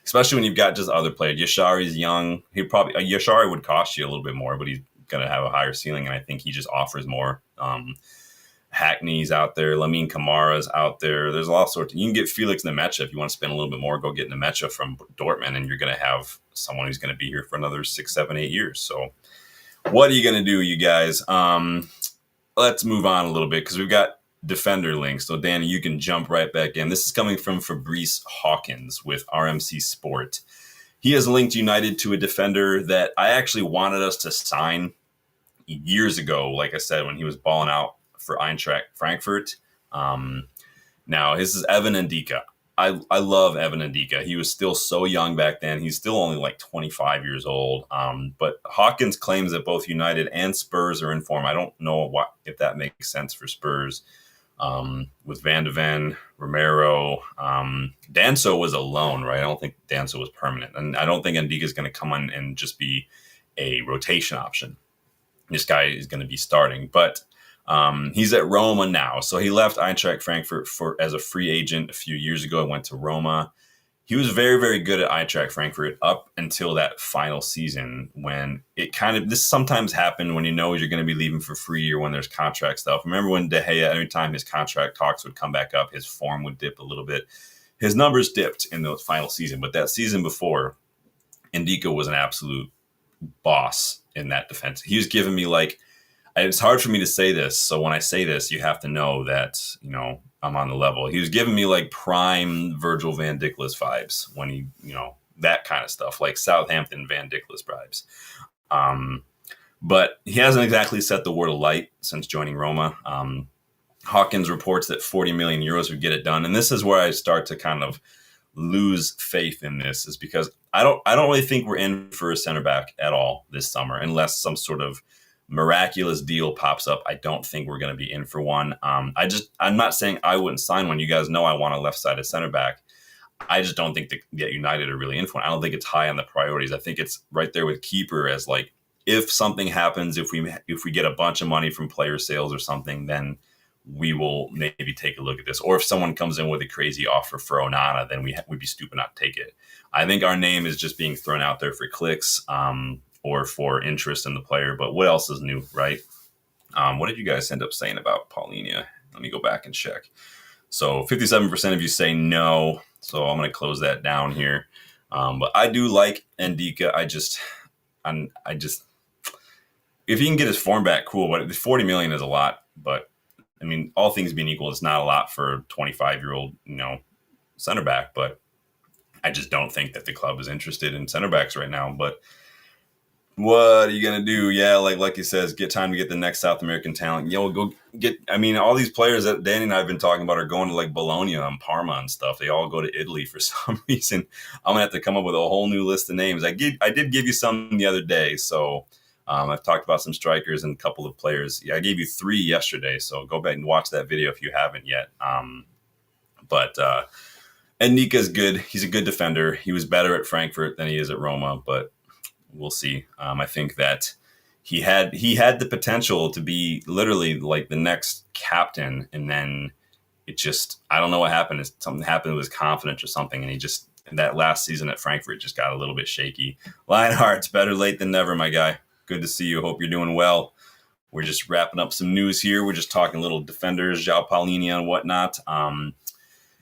especially when you've got just other players. Yashari's young. Yashari would cost you a little bit more, but he's going to have a higher ceiling, and I think he just offers more. Hackney's out there. Lamine Kamara's out there. There's all sorts. You can get Felix Nemecha if you want to spend a little bit more. Go get Nemecha from Dortmund, and you're going to have someone who's going to be here for another 6, 7, 8 years. So what are you going to do, you guys? Let's move on a little bit because we've got defender links. So Danny, you can jump right back in. This is coming from Fabrice Hawkins with RMC Sport. He has linked United to a defender that I actually wanted us to sign years ago, like I said, when he was balling out for Eintracht Frankfurt. Now, this is Evan Ndika. I love Evan Ndika. He was still so young back then. He's still only like 25 years old. But Hawkins claims that both United and Spurs are in form. I don't know if that makes sense for Spurs. With Van de Ven, Romero, Danso was a loan, right? I don't think Danso was permanent. And I don't think Ndika is going to come in and just be a rotation option. This guy is going to be starting. But he's at Roma now. So he left Eintracht Frankfurt as a free agent a few years ago and went to Roma. He was very, very good at Eintracht Frankfurt up until that final season, when this sometimes happened when you know you're going to be leaving for free or when there's contract stuff. Remember when De Gea, every time his contract talks would come back up, his form would dip a little bit. His numbers dipped in the final season, but that season before, Ndika was an absolute boss in that defense. He was giving me like, it's hard for me to say this. So when I say this, you have to know that, I'm on the level. He was giving me like prime Virgil Van Dijk vibes when he, that kind of stuff, like Southampton Van Dijk vibes. But he hasn't exactly set the world alight since joining Roma. Hawkins reports that 40 million euros would get it done. And this is where I start to kind of lose faith in this, is because I don't really think we're in for a center back at all this summer, unless some sort of miraculous deal pops up. I don't think we're going to be in for one. I'm not saying I wouldn't sign one. You guys know I want a left-sided center back. I just don't think that United are really in for one. I don't think it's high on the priorities. I think it's right there with keeper as like, if something happens, if we get a bunch of money from player sales or something, then we will maybe take a look at this. Or if someone comes in with a crazy offer for Onana, then we'd be stupid not to take it. I think our name is just being thrown out there for clicks or for interest in the player. But what else is new, right? What did you guys end up saying about Paulinho? Let me go back and check. So 57% of you say no. So I'm going to close that down here. But I do like Ndika. I just, if he can get his form back, cool. But 40 million is a lot. But I mean, all things being equal, it's not a lot for a 25-year-old, center back. But I just don't think that the club is interested in center backs right now. But what are you gonna do? Yeah, like he says, get time to get the next South American talent. Go get. I mean, all these players that Danny and I have been talking about are going to like Bologna and Parma and stuff. They all go to Italy for some reason. I'm gonna have to come up with a whole new list of names. I did give you some the other day, so. I've talked about some strikers and a couple of players. Yeah, I gave you 3 yesterday, so go back and watch that video if you haven't yet. But Nika's good. He's a good defender. He was better at Frankfurt than he is at Roma, but we'll see. I think that he had the potential to be literally like the next captain, and then it just, I don't know what happened. Something happened with his confidence or something, and he just, that last season at Frankfurt just got a little bit shaky. Lionheart's better late than never, my guy. Good to see you. Hope you're doing well. We're just wrapping up some news here. We're just talking little defenders, João Paulinho and whatnot.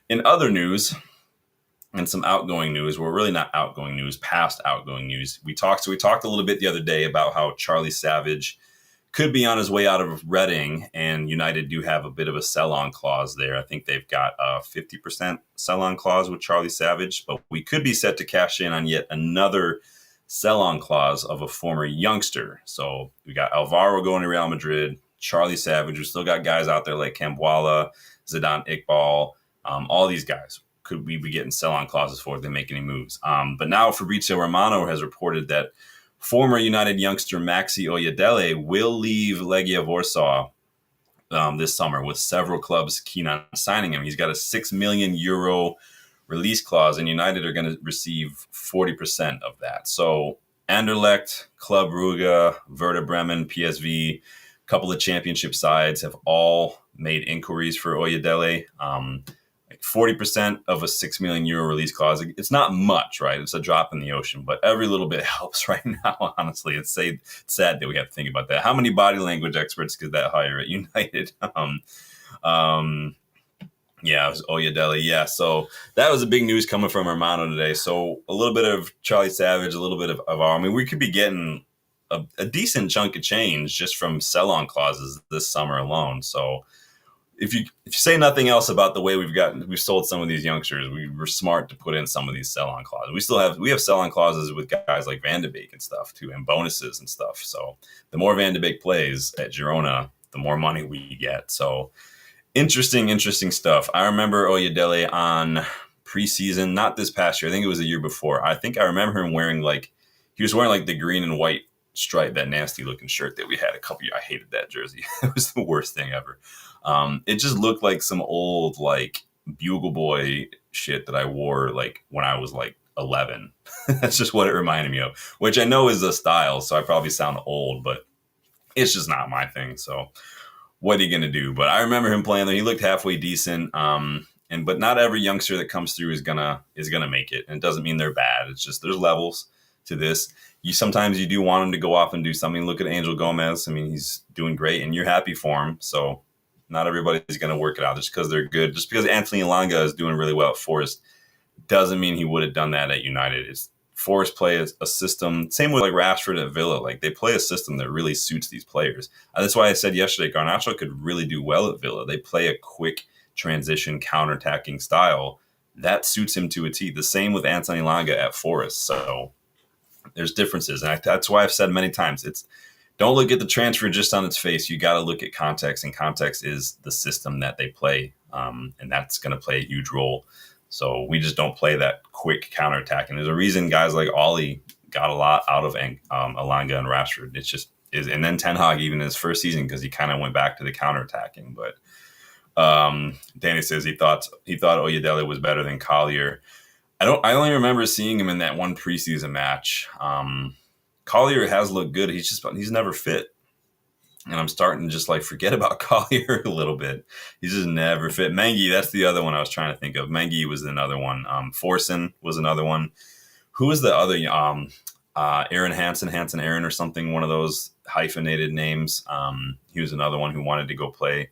In other news and some outgoing news, well, really not outgoing news, past outgoing news. We talked a little bit the other day about how Charlie Savage could be on his way out of Reading, and United do have a bit of a sell-on clause there. I think they've got a 50% sell-on clause with Charlie Savage, but we could be set to cash in on yet another sell-on clause of a former youngster. So we got Alvaro going to Real Madrid, Charlie Savage. We still got guys out there like Cambuala, Zidane Iqbal. All these guys could we be getting sell-on clauses for if they make any moves. But now Fabrizio Romano has reported that former United youngster Maxi Oyedele will leave Legia Warsaw this summer, with several clubs keen on signing him. He's got a €6 million release clause, and United are going to receive 40% of that. So Anderlecht, Club Brugge, Werder Bremen, PSV, a couple of championship sides have all made inquiries for Oyedele. Like 40% of a €6 million release clause. It's not much, right? It's a drop in the ocean, but every little bit helps right now, honestly. It's sad that we have to think about that. How many body language experts could that hire at United? Yeah, it was Oyedele. Yeah, so that was a big news coming from Romano today. So a little bit of Charlie Savage, a little bit of our. I mean, we could be getting a decent chunk of change just from sell-on clauses this summer alone. So if you say nothing else about the way we've sold some of these youngsters, we were smart to put in some of these sell-on clauses. We have sell-on clauses with guys like Van de Beek and stuff too, and bonuses and stuff. So the more Van de Beek plays at Girona, the more money we get. So. Interesting stuff. I remember Oyedele on preseason, not this past year. I think it was the year before. I think I remember him wearing he was wearing the green and white stripe, that nasty looking shirt that we had a couple years. I hated that jersey. It was the worst thing ever. It just looked like some old Bugle Boy shit that I wore when I was 11. That's just what it reminded me of, which I know is a style. So I probably sound old, but it's just not my thing. So. What are you going to do? But I remember him playing there. He looked halfway decent. But not every youngster that comes through is gonna make it. And it doesn't mean they're bad. It's just there's levels to this. Sometimes you do want him to go off and do something. Look at Angel Gomez. I mean, he's doing great, and you're happy for him. So not everybody's going to work it out just because they're good. Just because Anthony Elanga is doing really well at Forest doesn't mean he would have done that at United. Forest play a system, same with like Rashford at Villa. Like they play a system that really suits these players. That's why I said yesterday, Garnacho could really do well at Villa. They play a quick transition, counterattacking style that suits him to a T. The same with Anthony Langa at Forest. So there's differences, and that's why I've said many times don't look at the transfer just on its face. You got to look at context, and context is the system that they play, and that's going to play a huge role. So we just don't play that quick counterattack. And there's a reason guys like Ollie got a lot out of Elanga and Rashford. It's just and then Ten Hag even in his first season because he kind of went back to the counterattacking. But Danny says he thought Oyedele was better than Collier. I only remember seeing him in that one preseason match. Collier has looked good. He's never fit. And I'm starting to just like forget about Collier a little bit. He's just never fit. Mengi, that's the other one I was trying to think of. Mengi was another one. Forsen was another one. Who was the other? Aaron Hansen Aaron or something, one of those hyphenated names. He was another one who wanted to go play.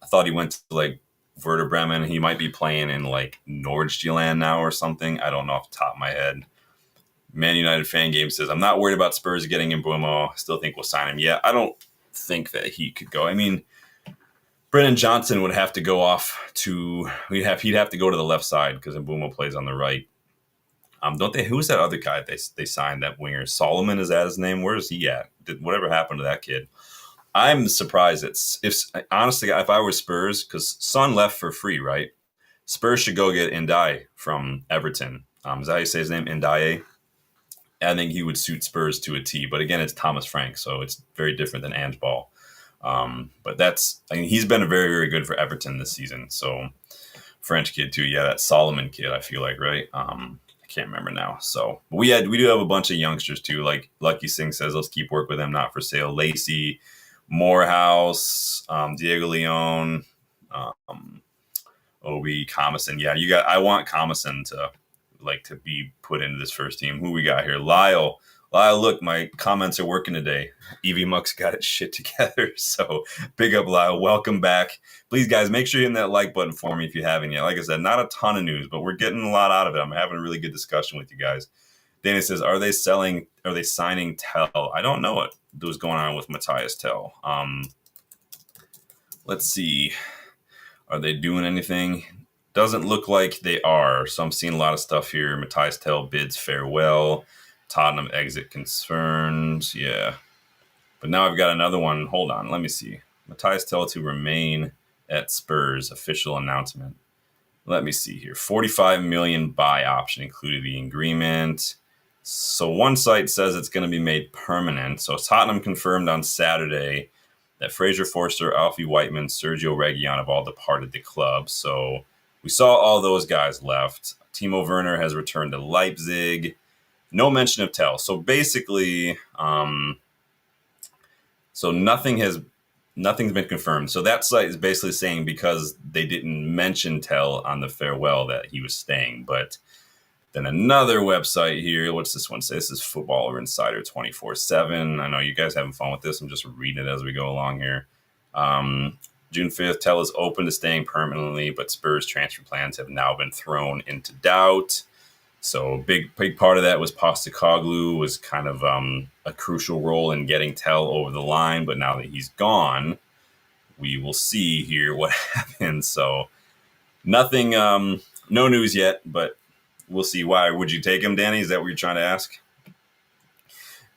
I thought he went to like Werder Bremen. He might be playing in like Nordjylland now or something. I don't know off the top of my head. Man United fan game says, I'm not worried about Spurs getting Mbeumo. I still think we'll sign him. Yeah, I don't think that he could go. I mean, Brennan Johnson would have to go off to he'd have to go to the left side because Mbeumo plays on the right. Don't they? Who was that other guy they signed, that winger? Solomon, is that his name? Where is he at? Whatever happened to that kid? I'm surprised honestly, if I were Spurs, because Son left for free, right? Spurs should go get Ndiaye from Everton. Is that how you say his name? Ndiaye? I think he would suit Spurs to a T. But again, it's Thomas Frank, so it's very different than Ange Ball. But he's been very, very good for Everton this season. So French kid too. Yeah, that Solomon kid, I feel like, right? I can't remember now. So we do have a bunch of youngsters too. Like Lucky Singh says, let's keep work with them, not for sale. Lacey, Morehouse, Diego Leon, Obi, Comison. Yeah, I want Comison to be put into this first team. Who we got here? Lyle, look, my comments are working today. Evie Muck's got its shit together. So big up, Lyle. Welcome back. Please, guys, make sure you hit that like button for me if you haven't yet. Like I said, not a ton of news, but we're getting a lot out of it. I'm having a really good discussion with you guys. Danny says, are they signing Tell? I don't know what was going on with Matthias Tell. Let's see. Are they doing anything? Doesn't look like they are. So I'm seeing a lot of stuff here. Matthias Tell bids farewell. Tottenham exit concerns. Yeah. But now I've got another one. Hold on. Let me see. Matthias Tell to remain at Spurs. Official announcement. Let me see here. 45 million buy option included the agreement. So one site says it's going to be made permanent. So Tottenham confirmed on Saturday that Fraser Forster, Alfie Whiteman, Sergio Reguilon have all departed the club. So we saw all those guys left. Timo Werner has returned to Leipzig. No mention of Tell. So basically, nothing's been confirmed. So that site is basically saying because they didn't mention Tell on the farewell that he was staying. But then another website here, what's this one say? This is Footballer Insider 24/7. I know you guys having fun with this. I'm just reading it as we go along here. June 5th, Tell is open to staying permanently, but Spurs transfer plans have now been thrown into doubt. So big part of that was Postecoglou was kind of a crucial role in getting Tell over the line. But now that he's gone, we will see here what happens. So nothing, no news yet, but we'll see. Why would you take him, Danny? Is that what you're trying to ask?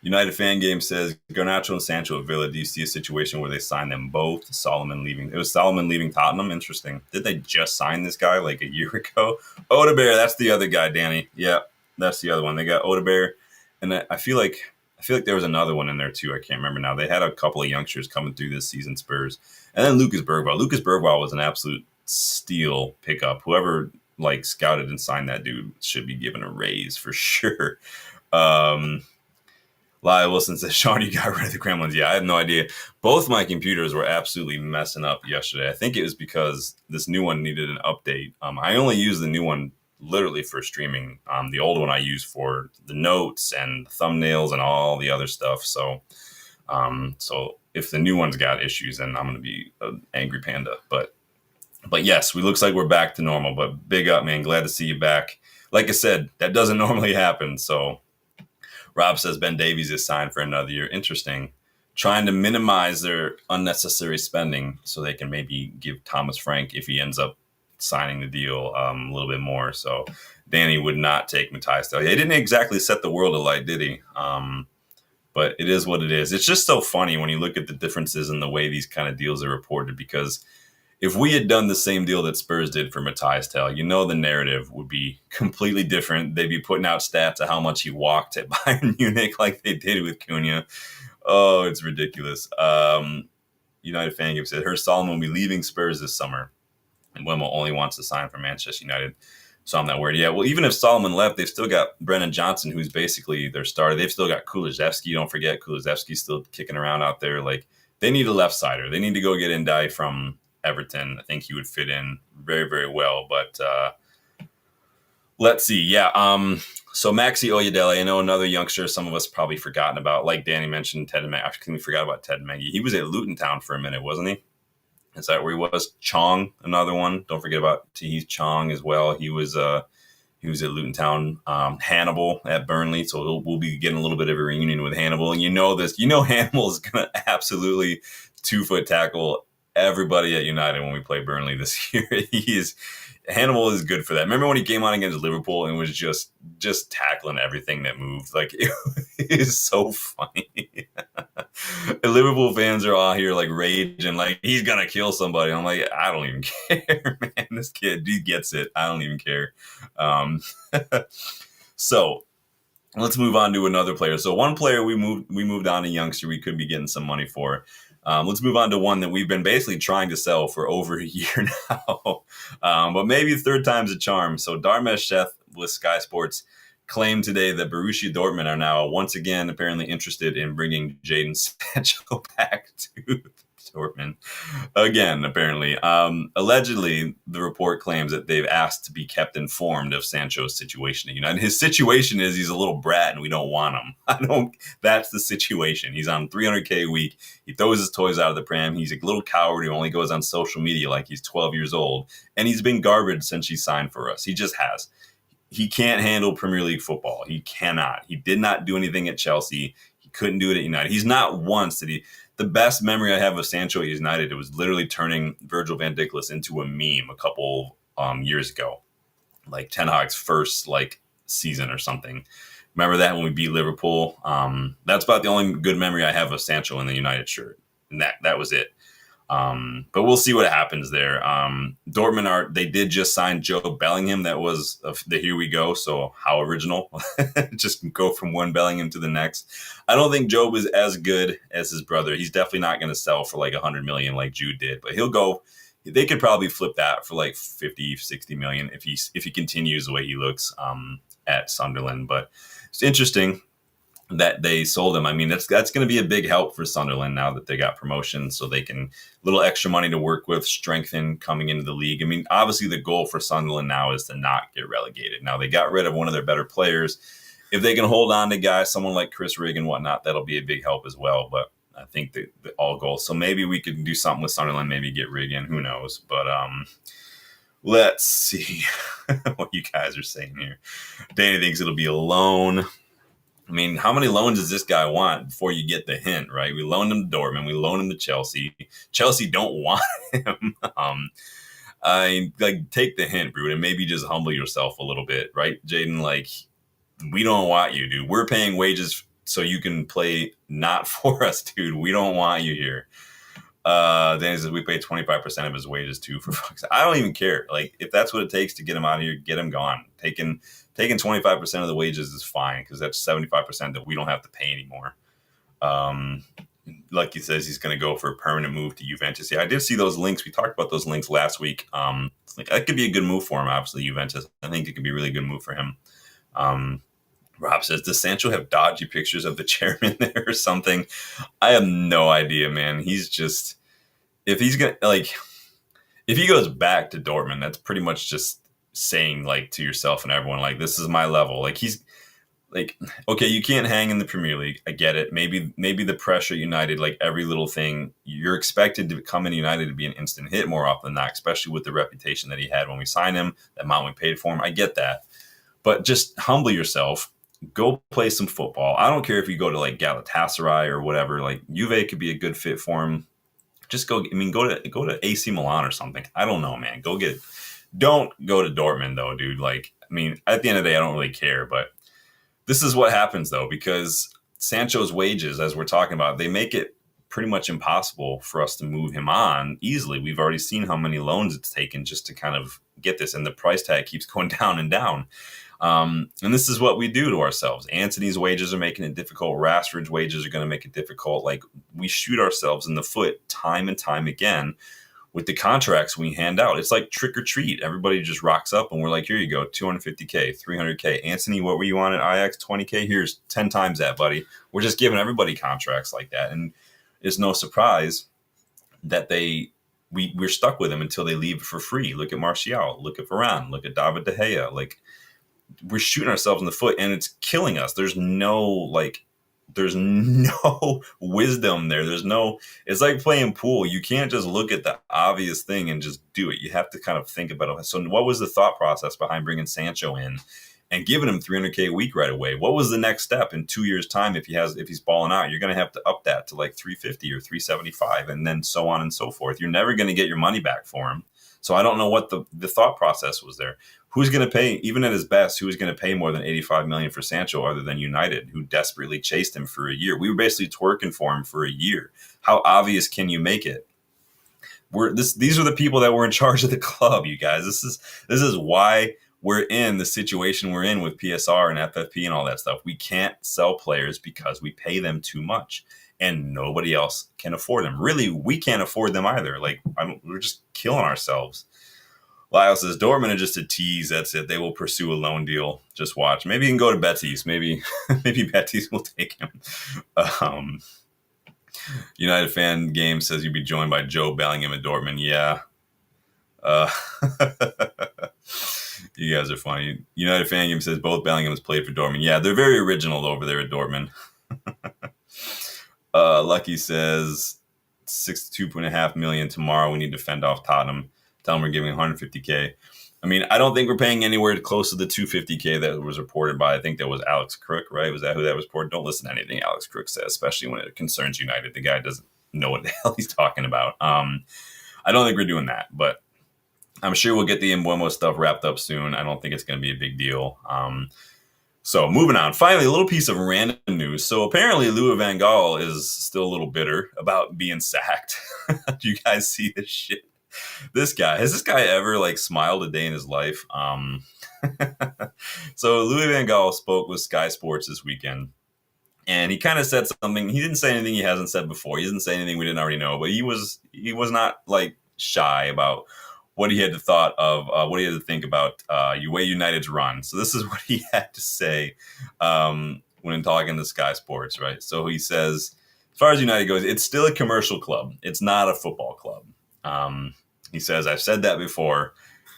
United Fan Game says, Garnacho and Sancho at Villa. Do you see a situation where they sign them both? Solomon leaving. It was Solomon leaving Tottenham. Interesting. Did they just sign this guy like a year ago? Odebear, that's the other guy, Danny. Yeah, that's the other one. They got Odebear. And I feel like there was another one in there too. I can't remember now. They had a couple of youngsters coming through this season, Spurs. And then Lucas Bergwall. Lucas Bergwall was an absolute steal pickup. Whoever scouted and signed that dude should be given a raise for sure. Lyle Wilson says, Sean, you got rid of the Gremlins. Yeah, I have no idea. Both my computers were absolutely messing up yesterday. I think it was because this new one needed an update. I only use the new one literally for streaming. The old one I use for the notes and thumbnails and all the other stuff. So if the new one's got issues, then I'm going to be an angry panda. But yes, looks like we're back to normal. But big up, man. Glad to see you back. Like I said, that doesn't normally happen. So Rob says Ben Davies is signed for another year. Interesting. Trying to minimize their unnecessary spending so they can maybe give Thomas Frank, if he ends up signing the deal, a little bit more. So Danny would not take Matthias Del. He didn't exactly set the world alight, did he? But it is what it is. It's just so funny when you look at the differences in the way these kind of deals are reported, because if we had done the same deal that Spurs did for Matthias Tel, the narrative would be completely different. They'd be putting out stats of how much he walked at Bayern Munich like they did with Cunha. Oh, it's ridiculous. United Fan Game said, heard Solomon will be leaving Spurs this summer, and Wemel only wants to sign for Manchester United. So I'm not worried. Yeah, well, even if Solomon left, they've still got Brennan Johnson, who's basically their starter. They've still got Kulusevski. Don't forget, Kulusevski's still kicking around out there. Like, they need a left-sider. They need to go get Ndai from Everton. I think he would fit in very, very well. But let's see. Yeah. So Maxi Oyedele, I know another youngster some of us probably forgotten about. Like Danny mentioned, Ted Mengi. I completely forgot about Ted Mengi. He was at Luton Town for a minute, wasn't he? Is that where he was? Chong, another one. Don't forget about Tahith Chong as well. He was at Luton Town. Hannibal at Burnley. So we'll be getting a little bit of a reunion with Hannibal. And Hannibal is going to absolutely 2-foot tackle everybody at United when we play Burnley this year. Hannibal is good for that. Remember when he came on against Liverpool and was just tackling everything that moved? Like, it is so funny. Liverpool fans are all here like raging, like he's gonna kill somebody. I'm like, I don't even care, man. This kid, he gets it. I don't even care. So let's move on to another player. So one player we moved on, a youngster we could be getting some money for. Let's move on to one that we've been basically trying to sell for over a year now. But maybe third time's a charm. So Darmesh Sheth with Sky Sports claimed today that Borussia Dortmund are now once again apparently interested in bringing Jadon Sancho back to Dortmund again, apparently. Allegedly, the report claims that they've asked to be kept informed of Sancho's situation at United. His situation is he's a little brat and we don't want him. That's the situation. He's on $300K a week. He throws his toys out of the pram. He's a little coward who only goes on social media like he's 12 years old. And he's been garbage since he signed for us. He just has. He can't handle Premier League football. He cannot. He did not do anything at Chelsea. He couldn't do it at United. He's not once that he... The best memory I have of Sancho at United, it was literally turning Virgil van Dijk into a meme a couple years ago. Like Ten Hag's first season or something. Remember that when we beat Liverpool? That's about the only good memory I have of Sancho in the United shirt. And that was it. But we'll see what happens there. Dortmund they did just sign Joe Bellingham. That was the here we go. So how original. Just go from one Bellingham to the next. I don't think Job is as good as his brother. He's definitely not going to sell for like 100 million like Jude did, but he'll go. They could probably flip that for like 50, 60 million if he continues the way he looks at Sunderland. But it's interesting that they sold him. I mean, that's going to be a big help for Sunderland now that they got promotion, so they can little extra money to work with, strengthen coming into the league. I mean, obviously the goal for Sunderland now is to not get relegated. Now they got rid of one of their better players. If they can hold on to guys, someone like Chris Rigg and whatnot, that'll be a big help as well. But I think the all goals. So maybe we could do something with Sunderland, maybe get Rigg in, who knows. But let's see what you guys are saying here. Danny thinks it'll be a loan. I mean, how many loans does this guy want before you get the hint, right? We loaned him to Dortmund. We loaned him to Chelsea. Chelsea don't want him. Take the hint, Brood, and maybe just humble yourself a little bit, right, Jaden? Like, we don't want you, dude. We're paying wages so you can play not for us, dude. We don't want you here. Danny says we pay 25% of his wages too for fucks. I don't even care. Like, if that's what it takes to get him out of here, get him gone. Taking 25% of the wages is fine because that's 75% that we don't have to pay anymore. Like he says, he's going to go for a permanent move to Juventus. Yeah, I did see those links. We talked about those links last week. That could be a good move for him, obviously, Juventus. I think it could be a really good move for him. Rob says, does Sancho have dodgy pictures of the chairman there or something? I have no idea, man. He's just, if he goes back to Dortmund, that's pretty much just saying like to yourself and everyone, like, this is my level. Like, he's like, okay, you can't hang in the Premier League. I get it. Maybe the pressure United, like every little thing, you're expected to come in United to be an instant hit more often than not, especially with the reputation that he had when we signed him, the amount we paid for him. I get that. But just humble yourself. go play some football. I don't care if you go to like Galatasaray or whatever. Like Juve could be a good fit for him. Just go. I mean, go to AC Milan or something. I don't know, man. Go get. Don't go to Dortmund though, dude. Like, I mean, at the end of the day, I don't really care. But this is what happens though, because Sancho's wages, as we're talking about, they make it pretty much impossible for us to move him on easily. We've already seen how many loans it's taken just to kind of get this, and the price tag keeps going down and down. And this is what we do to ourselves. Anthony's wages are making it difficult. Rashford's wages are going to make it difficult. Like, we shoot ourselves in the foot time and time again with the contracts we hand out. It's like trick or treat. Everybody just rocks up and we're like, here you go, 250K, 300K. Anthony, what were you on at Ajax? 20K? Here's 10 times that, buddy. We're just giving everybody contracts like that. And it's no surprise that we're stuck with them until they leave for free. Look at Martial, look at Varane, look at David De Gea. Like, we're shooting ourselves in the foot and it's killing us. There's no wisdom there. It's like playing pool. You can't just look at the obvious thing and just do it. You have to kind of think about it. So what was the thought process behind bringing Sancho in and giving him 300K a week right away? What was the next step in 2 years' time? If he's balling out, you're going to have to up that to like 350 or 375 and then so on and so forth. You're never going to get your money back for him. So I don't know what the thought process was there. Who's going to pay, even at his best, who's going to pay more than 85 million for Sancho other than United, who desperately chased him for a year? We were basically twerking for him for a year. How obvious can you make it? These are the people that were in charge of the club, you guys. This is why we're in the situation we're in with PSR and FFP and all that stuff. We can't sell players because we pay them too much. And nobody else can afford them. Really, we can't afford them either. Like, we're just killing ourselves. Lyle says, Dortmund are just a tease. That's it. They will pursue a loan deal. Just watch. Maybe you can go to Betis. Maybe Betis will take him. United Fan Game says you'd be joined by Joe Bellingham at Dortmund. Yeah. You guys are funny. United Fan Game says both Bellinghams played for Dortmund. Yeah, they're very original over there at Dortmund. Lucky says 62.5 million tomorrow. We need to fend off Tottenham. Tell them we're giving 150K. I mean, I don't think we're paying anywhere close to the 250K that was reported by, I think that was Alex Crook, right? Was that who that was reported? Don't listen to anything Alex Crook says, especially when it concerns United. The guy doesn't know what the hell he's talking about. I don't think we're doing that, but I'm sure we'll get the Mbeumo stuff wrapped up soon. I don't think it's going to be a big deal. So moving on. Finally, a little piece of random news. So apparently Louis van Gaal is still a little bitter about being sacked. Do you guys see this shit? Has this guy ever like smiled a day in his life? So Louis van Gaal spoke with Sky Sports this weekend, and he kind of said something. He didn't say anything he hasn't said before. He didn't say anything we didn't already know, but he was not like shy about what he had to think about way United's run. So this is what he had to say when talking to Sky Sports, right? So he says, as far as United goes, it's still a commercial club. It's not a football club. He says, I've said that before,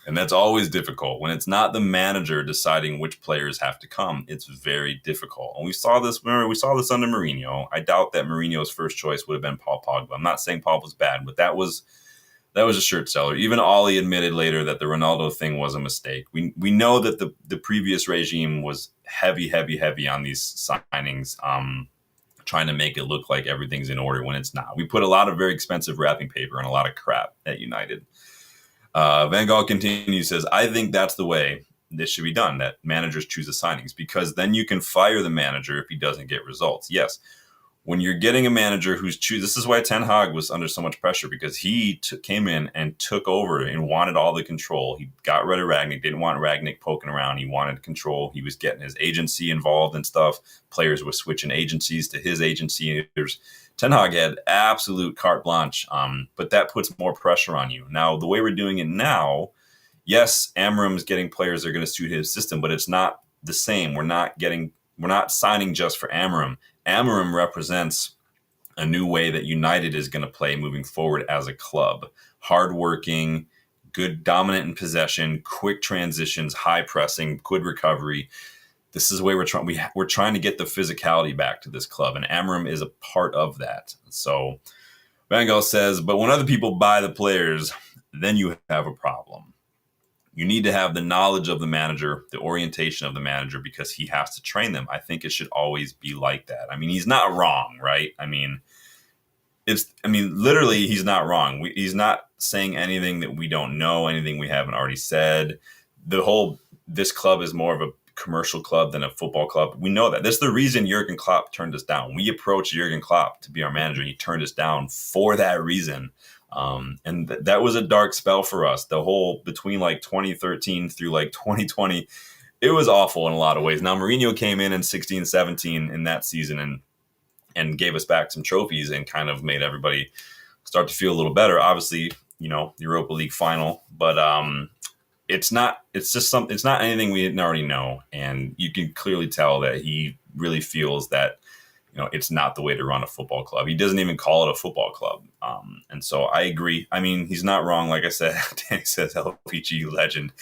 and that's always difficult. When it's not the manager deciding which players have to come, it's very difficult. And we saw this under Mourinho. I doubt that Mourinho's first choice would have been Paul Pogba. I'm not saying Paul was bad, but that was a shirt seller. Even Ollie admitted later that the Ronaldo thing was a mistake. We know that the previous regime was heavy on these signings, trying to make it look like everything's in order when it's not. We put a lot of very expensive wrapping paper and a lot of crap at United. Van Gaal continues, says, I think that's the way this should be done, that managers choose the signings, because then you can fire the manager if he doesn't get results. Yes, when you're getting a manager this is why Ten Hag was under so much pressure, because he came in and took over and wanted all the control. He got rid of Ragnick, didn't want Ragnick poking around. He wanted control. He was getting his agency involved and stuff. Players were switching agencies to his agency. Ten Hag had absolute carte blanche, but that puts more pressure on you. Now, the way we're doing it now, yes, Amorim's getting players that are going to suit his system, but it's not the same. We're not signing just for Amorim. Amorim represents a new way that United is going to play moving forward as a club. Hardworking, good, dominant in possession, quick transitions, high pressing, good recovery. This is the way we're trying to get the physicality back to this club, and Amorim is a part of that. So Van Gaal says, but when other people buy the players, then you have a problem. You need to have the knowledge of the manager, the orientation of the manager, because he has to train them. I think it should always be like that. I mean, he's not wrong, right? Literally, he's not wrong. He's not saying anything that we don't know, anything we haven't already said. This club is more of a commercial club than a football club. We know that. That's the reason Jurgen Klopp turned us down. We approached Jurgen Klopp to be our manager. He turned us down for that reason. That was a dark spell for us. The whole between like 2013 through like 2020, it was awful in a lot of ways. Now Mourinho came in 16-17 in that season and gave us back some trophies and kind of made everybody start to feel a little better. Obviously, Europa League final, but it's not anything we didn't already know. And you can clearly tell that he really feels that, it's not the way to run a football club. He doesn't even call it a football club. And so I agree. I mean, he's not wrong. Like I said, Danny says LPG legend.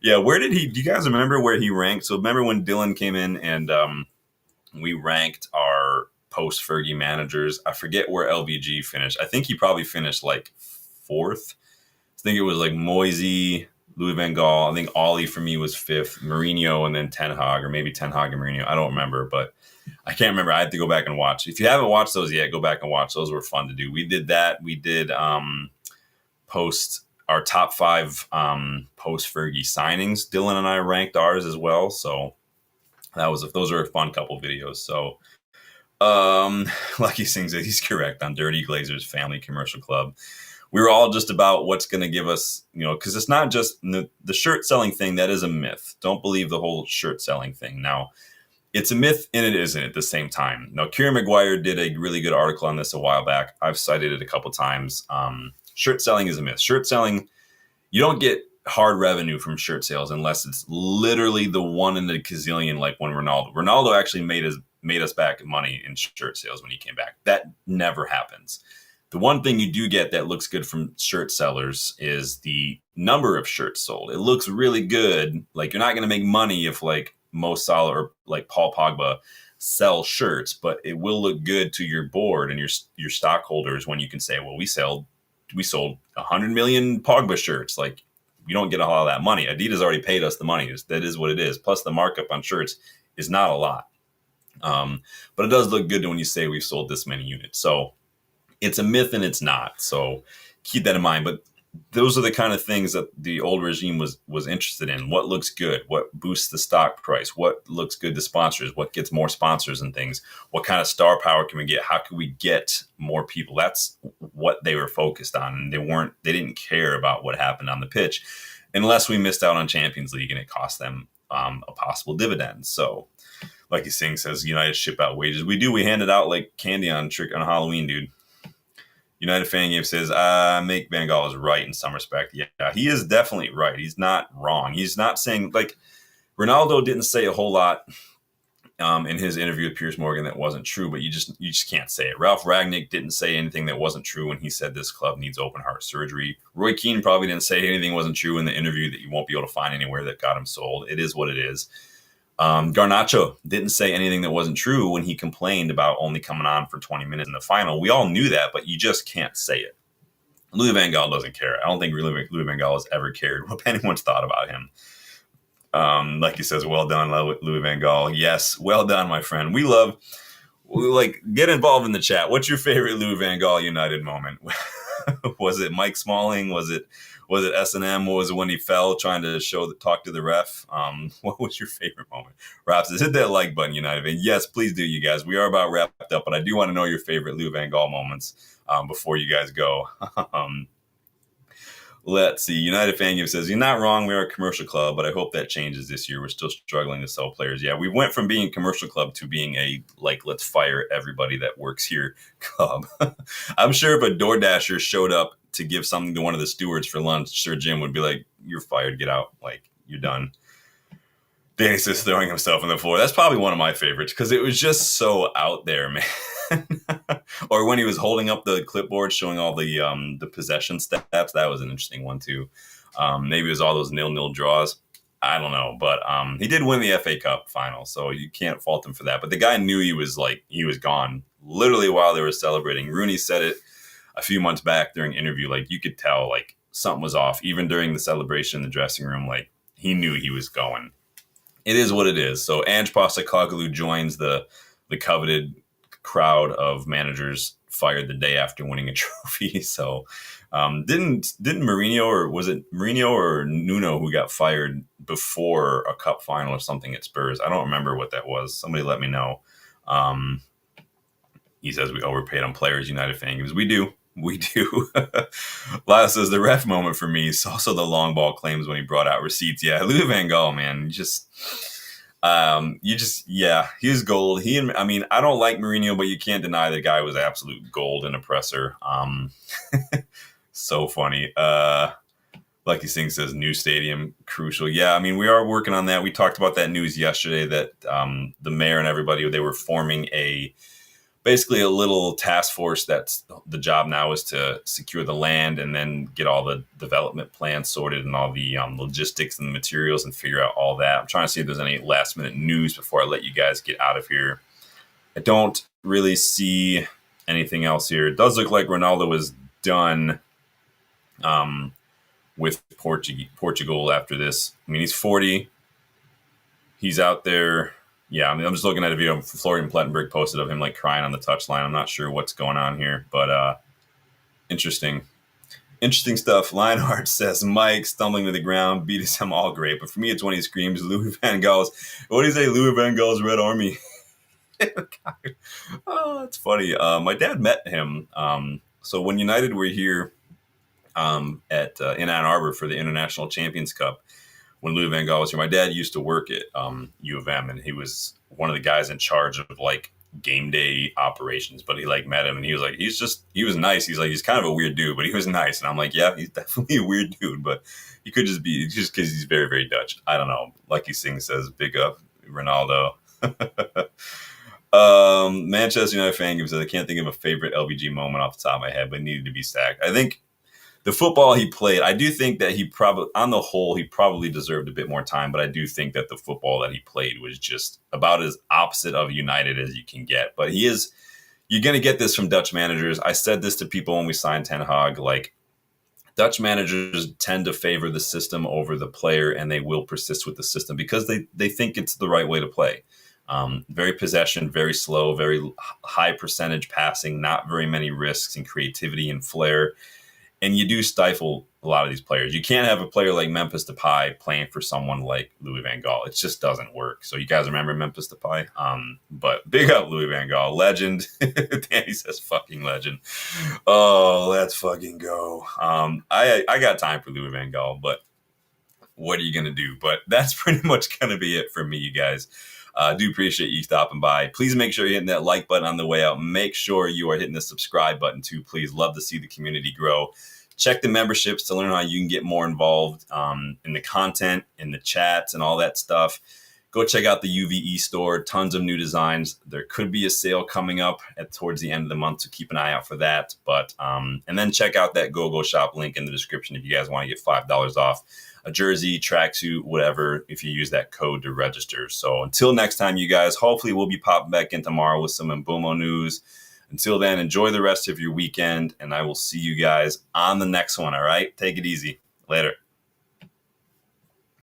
Yeah. Do you guys remember where he ranked? So remember when Dylan came in and we ranked our post-Fergie managers? I forget where LVG finished. I think he probably finished like fourth. I think it was like Moisey, Louis van Gaal. I think Ollie for me was fifth, Mourinho, and then Ten Hag, or maybe Ten Hag and Mourinho. I don't remember, but I can't remember. I have to go back and watch. If you haven't watched those yet, go back and watch. Those were fun to do. We did that. We did post our top 5 post-Fergie signings. Dylan and I ranked ours as well. So those are a fun couple videos. So Lucky sings that he's correct on Dirty Glazers Family Commercial Club. We were all just about what's going to give us, because it's not just the shirt selling thing. That is a myth. Don't believe the whole shirt selling thing. Now, it's a myth and it isn't at the same time. Now, Kieran Maguire did a really good article on this a while back. I've cited it a couple times. Shirt selling is a myth. Shirt selling, you don't get hard revenue from shirt sales unless it's literally the one in the gazillion, like when Ronaldo actually made us back money in shirt sales when he came back. That never happens. The one thing you do get that looks good from shirt sellers is the number of shirts sold. It looks really good. Like, you're not going to make money if like Mo Salah or like Paul Pogba sell shirts, but it will look good to your board and your stockholders when you can say, well, we sold 100 million Pogba shirts. Like, you don't get a lot of that money. Adidas already paid us the money. That is what it is. Plus, the markup on shirts is not a lot. But it does look good when you say we've sold this many units. So it's a myth and it's not. So keep that in mind. But those are the kind of things that the old regime was interested in. What looks good? What boosts the stock price? What looks good to sponsors? What gets more sponsors and things? What kind of star power can we get? How can we get more people? That's what they were focused on. And they didn't care about what happened on the pitch unless we missed out on Champions League and it cost them a possible dividend. So like he says, United ship out wages. We do. We hand it out like candy on Halloween, dude. United Fan Game says, Make Van Gaal is right in some respect. Yeah, he is definitely right. He's not wrong. He's not saying, like, Ronaldo didn't say a whole lot in his interview with Piers Morgan that wasn't true, but you just can't say it. Ralph Ragnick didn't say anything that wasn't true when he said this club needs open heart surgery. Roy Keane probably didn't say anything wasn't true in the interview that you won't be able to find anywhere that got him sold. It is what it is. Garnacho didn't say anything that wasn't true when he complained about only coming on for 20 minutes in the final. We all knew that, but you just can't say it. Louis van Gaal doesn't care. I don't think Louis van Gaal has ever cared what anyone's thought about him. Like he says, well done, Louis van Gaal. Yes, well done, my friend. We get involved in the chat. What's your favorite Louis van Gaal United moment? Was it Mike Smalling? Was it S&M? What was it when he fell trying to talk to the ref? What was your favorite moment? Rap says, hit that like button, United. And yes, please do, you guys. We are about wrapped up, but I do want to know your favorite Lou Van Gaal moments before you guys go. Let's see. United Fan Game says, you're not wrong. We are a commercial club, but I hope that changes this year. We're still struggling to sell players. Yeah, we went from being a commercial club to being a, let's fire everybody that works here club. I'm sure if a DoorDasher showed up to give something to one of the stewards for lunch, Sir Jim would be like, you're fired. Get out. You're done. Danny says, throwing himself on the floor. That's probably one of my favorites because it was just so out there, man. Or when he was holding up the clipboard showing all the possession stats, that was an interesting one too. Maybe it was all those 0-0 draws. I don't know, but he did win the FA Cup final, so you can't fault him for that. But the guy knew he was gone literally while they were celebrating. Rooney said it a few months back during an interview, you could tell something was off. Even during the celebration in the dressing room, like he knew he was going. It is what it is. So Ange Postecoglou joins the coveted crowd of managers fired the day after winning a trophy. So didn't Mourinho, or was it Mourinho or Nuno who got fired before a cup final or something at Spurs? I don't remember what that was. Somebody let me know. He says we overpaid on players, United fan games. We do. We do. Last says the ref moment for me is also the long ball claims when he brought out receipts. Yeah, Louis van Gaal, man, he was gold. I don't like Mourinho, but you can't deny the guy was absolute gold and oppressor. So funny. Lucky Singh says new stadium crucial. Yeah, I mean we are working on that. We talked about that news yesterday that the mayor and everybody, they were forming basically a little task force. That's the job now, is to secure the land and then get all the development plans sorted and all the logistics and the materials and figure out all that. I'm trying to see if there's any last minute news before I let you guys get out of here. I don't really see anything else here. It does look like Ronaldo is done with Portugal after this. I mean, he's 40. He's out there. Yeah, I mean, I'm just looking at a video Florian Plettenberg posted of him like crying on the touchline. I'm not sure what's going on here, but interesting stuff. Lionheart says Mike stumbling to the ground, beat his him all great, but for me it's when he screams Louis van Gaal's. What do you say, Louis van Gaal's Red Army? Oh, that's funny. My dad met him. So when United were here in Ann Arbor for the International Champions Cup, when Louis van Gaal was here, my dad used to work at U of M, and he was one of the guys in charge of like game day operations. But he like met him, and he was like, he was nice. He's like, he's kind of a weird dude, but he was nice. And I'm like, yeah, he's definitely a weird dude, but he could just be just because he's very, very Dutch. I don't know. Lucky Singh says, big up Ronaldo. Manchester United fan gives, I can't think of a favorite LVG moment off the top of my head, but needed to be sacked. I think the football he played, I do think that he probably, on the whole, he probably deserved a bit more time, but I do think that the football that he played was just about as opposite of United as you can get. But you're going to get this from Dutch managers. I said this to people when we signed Ten Hag, like Dutch managers tend to favor the system over the player, and they will persist with the system because they think it's the right way to play. Very possession, very slow, very high percentage passing, not very many risks and creativity and flair. And you do stifle a lot of these players. You can't have a player like Memphis Depay playing for someone like Louis van Gaal. It just doesn't work. So you guys remember Memphis Depay? But big up Louis van Gaal. Legend. Danny says fucking legend. Oh, let's fucking go. I got time for Louis van Gaal, but what are you going to do? But that's pretty much going to be it for me, you guys. I do appreciate you stopping by. Please make sure you're hitting that like button on the way out. Make sure you are hitting the subscribe button too. Please, love to see the community grow. Check the memberships to learn how you can get more involved in the content, in the chats, and all that stuff. Go check out the UVE store. Tons of new designs. There could be a sale coming up towards the end of the month, so keep an eye out for that. But and then check out that GoGoalShop link in the description if you guys want to get $5 off a jersey, tracksuit, whatever, if you use that code to register. So until next time, you guys, hopefully we'll be popping back in tomorrow with some Mbumo news. Until then, enjoy the rest of your weekend, and I will see you guys on the next one, all right? Take it easy. Later.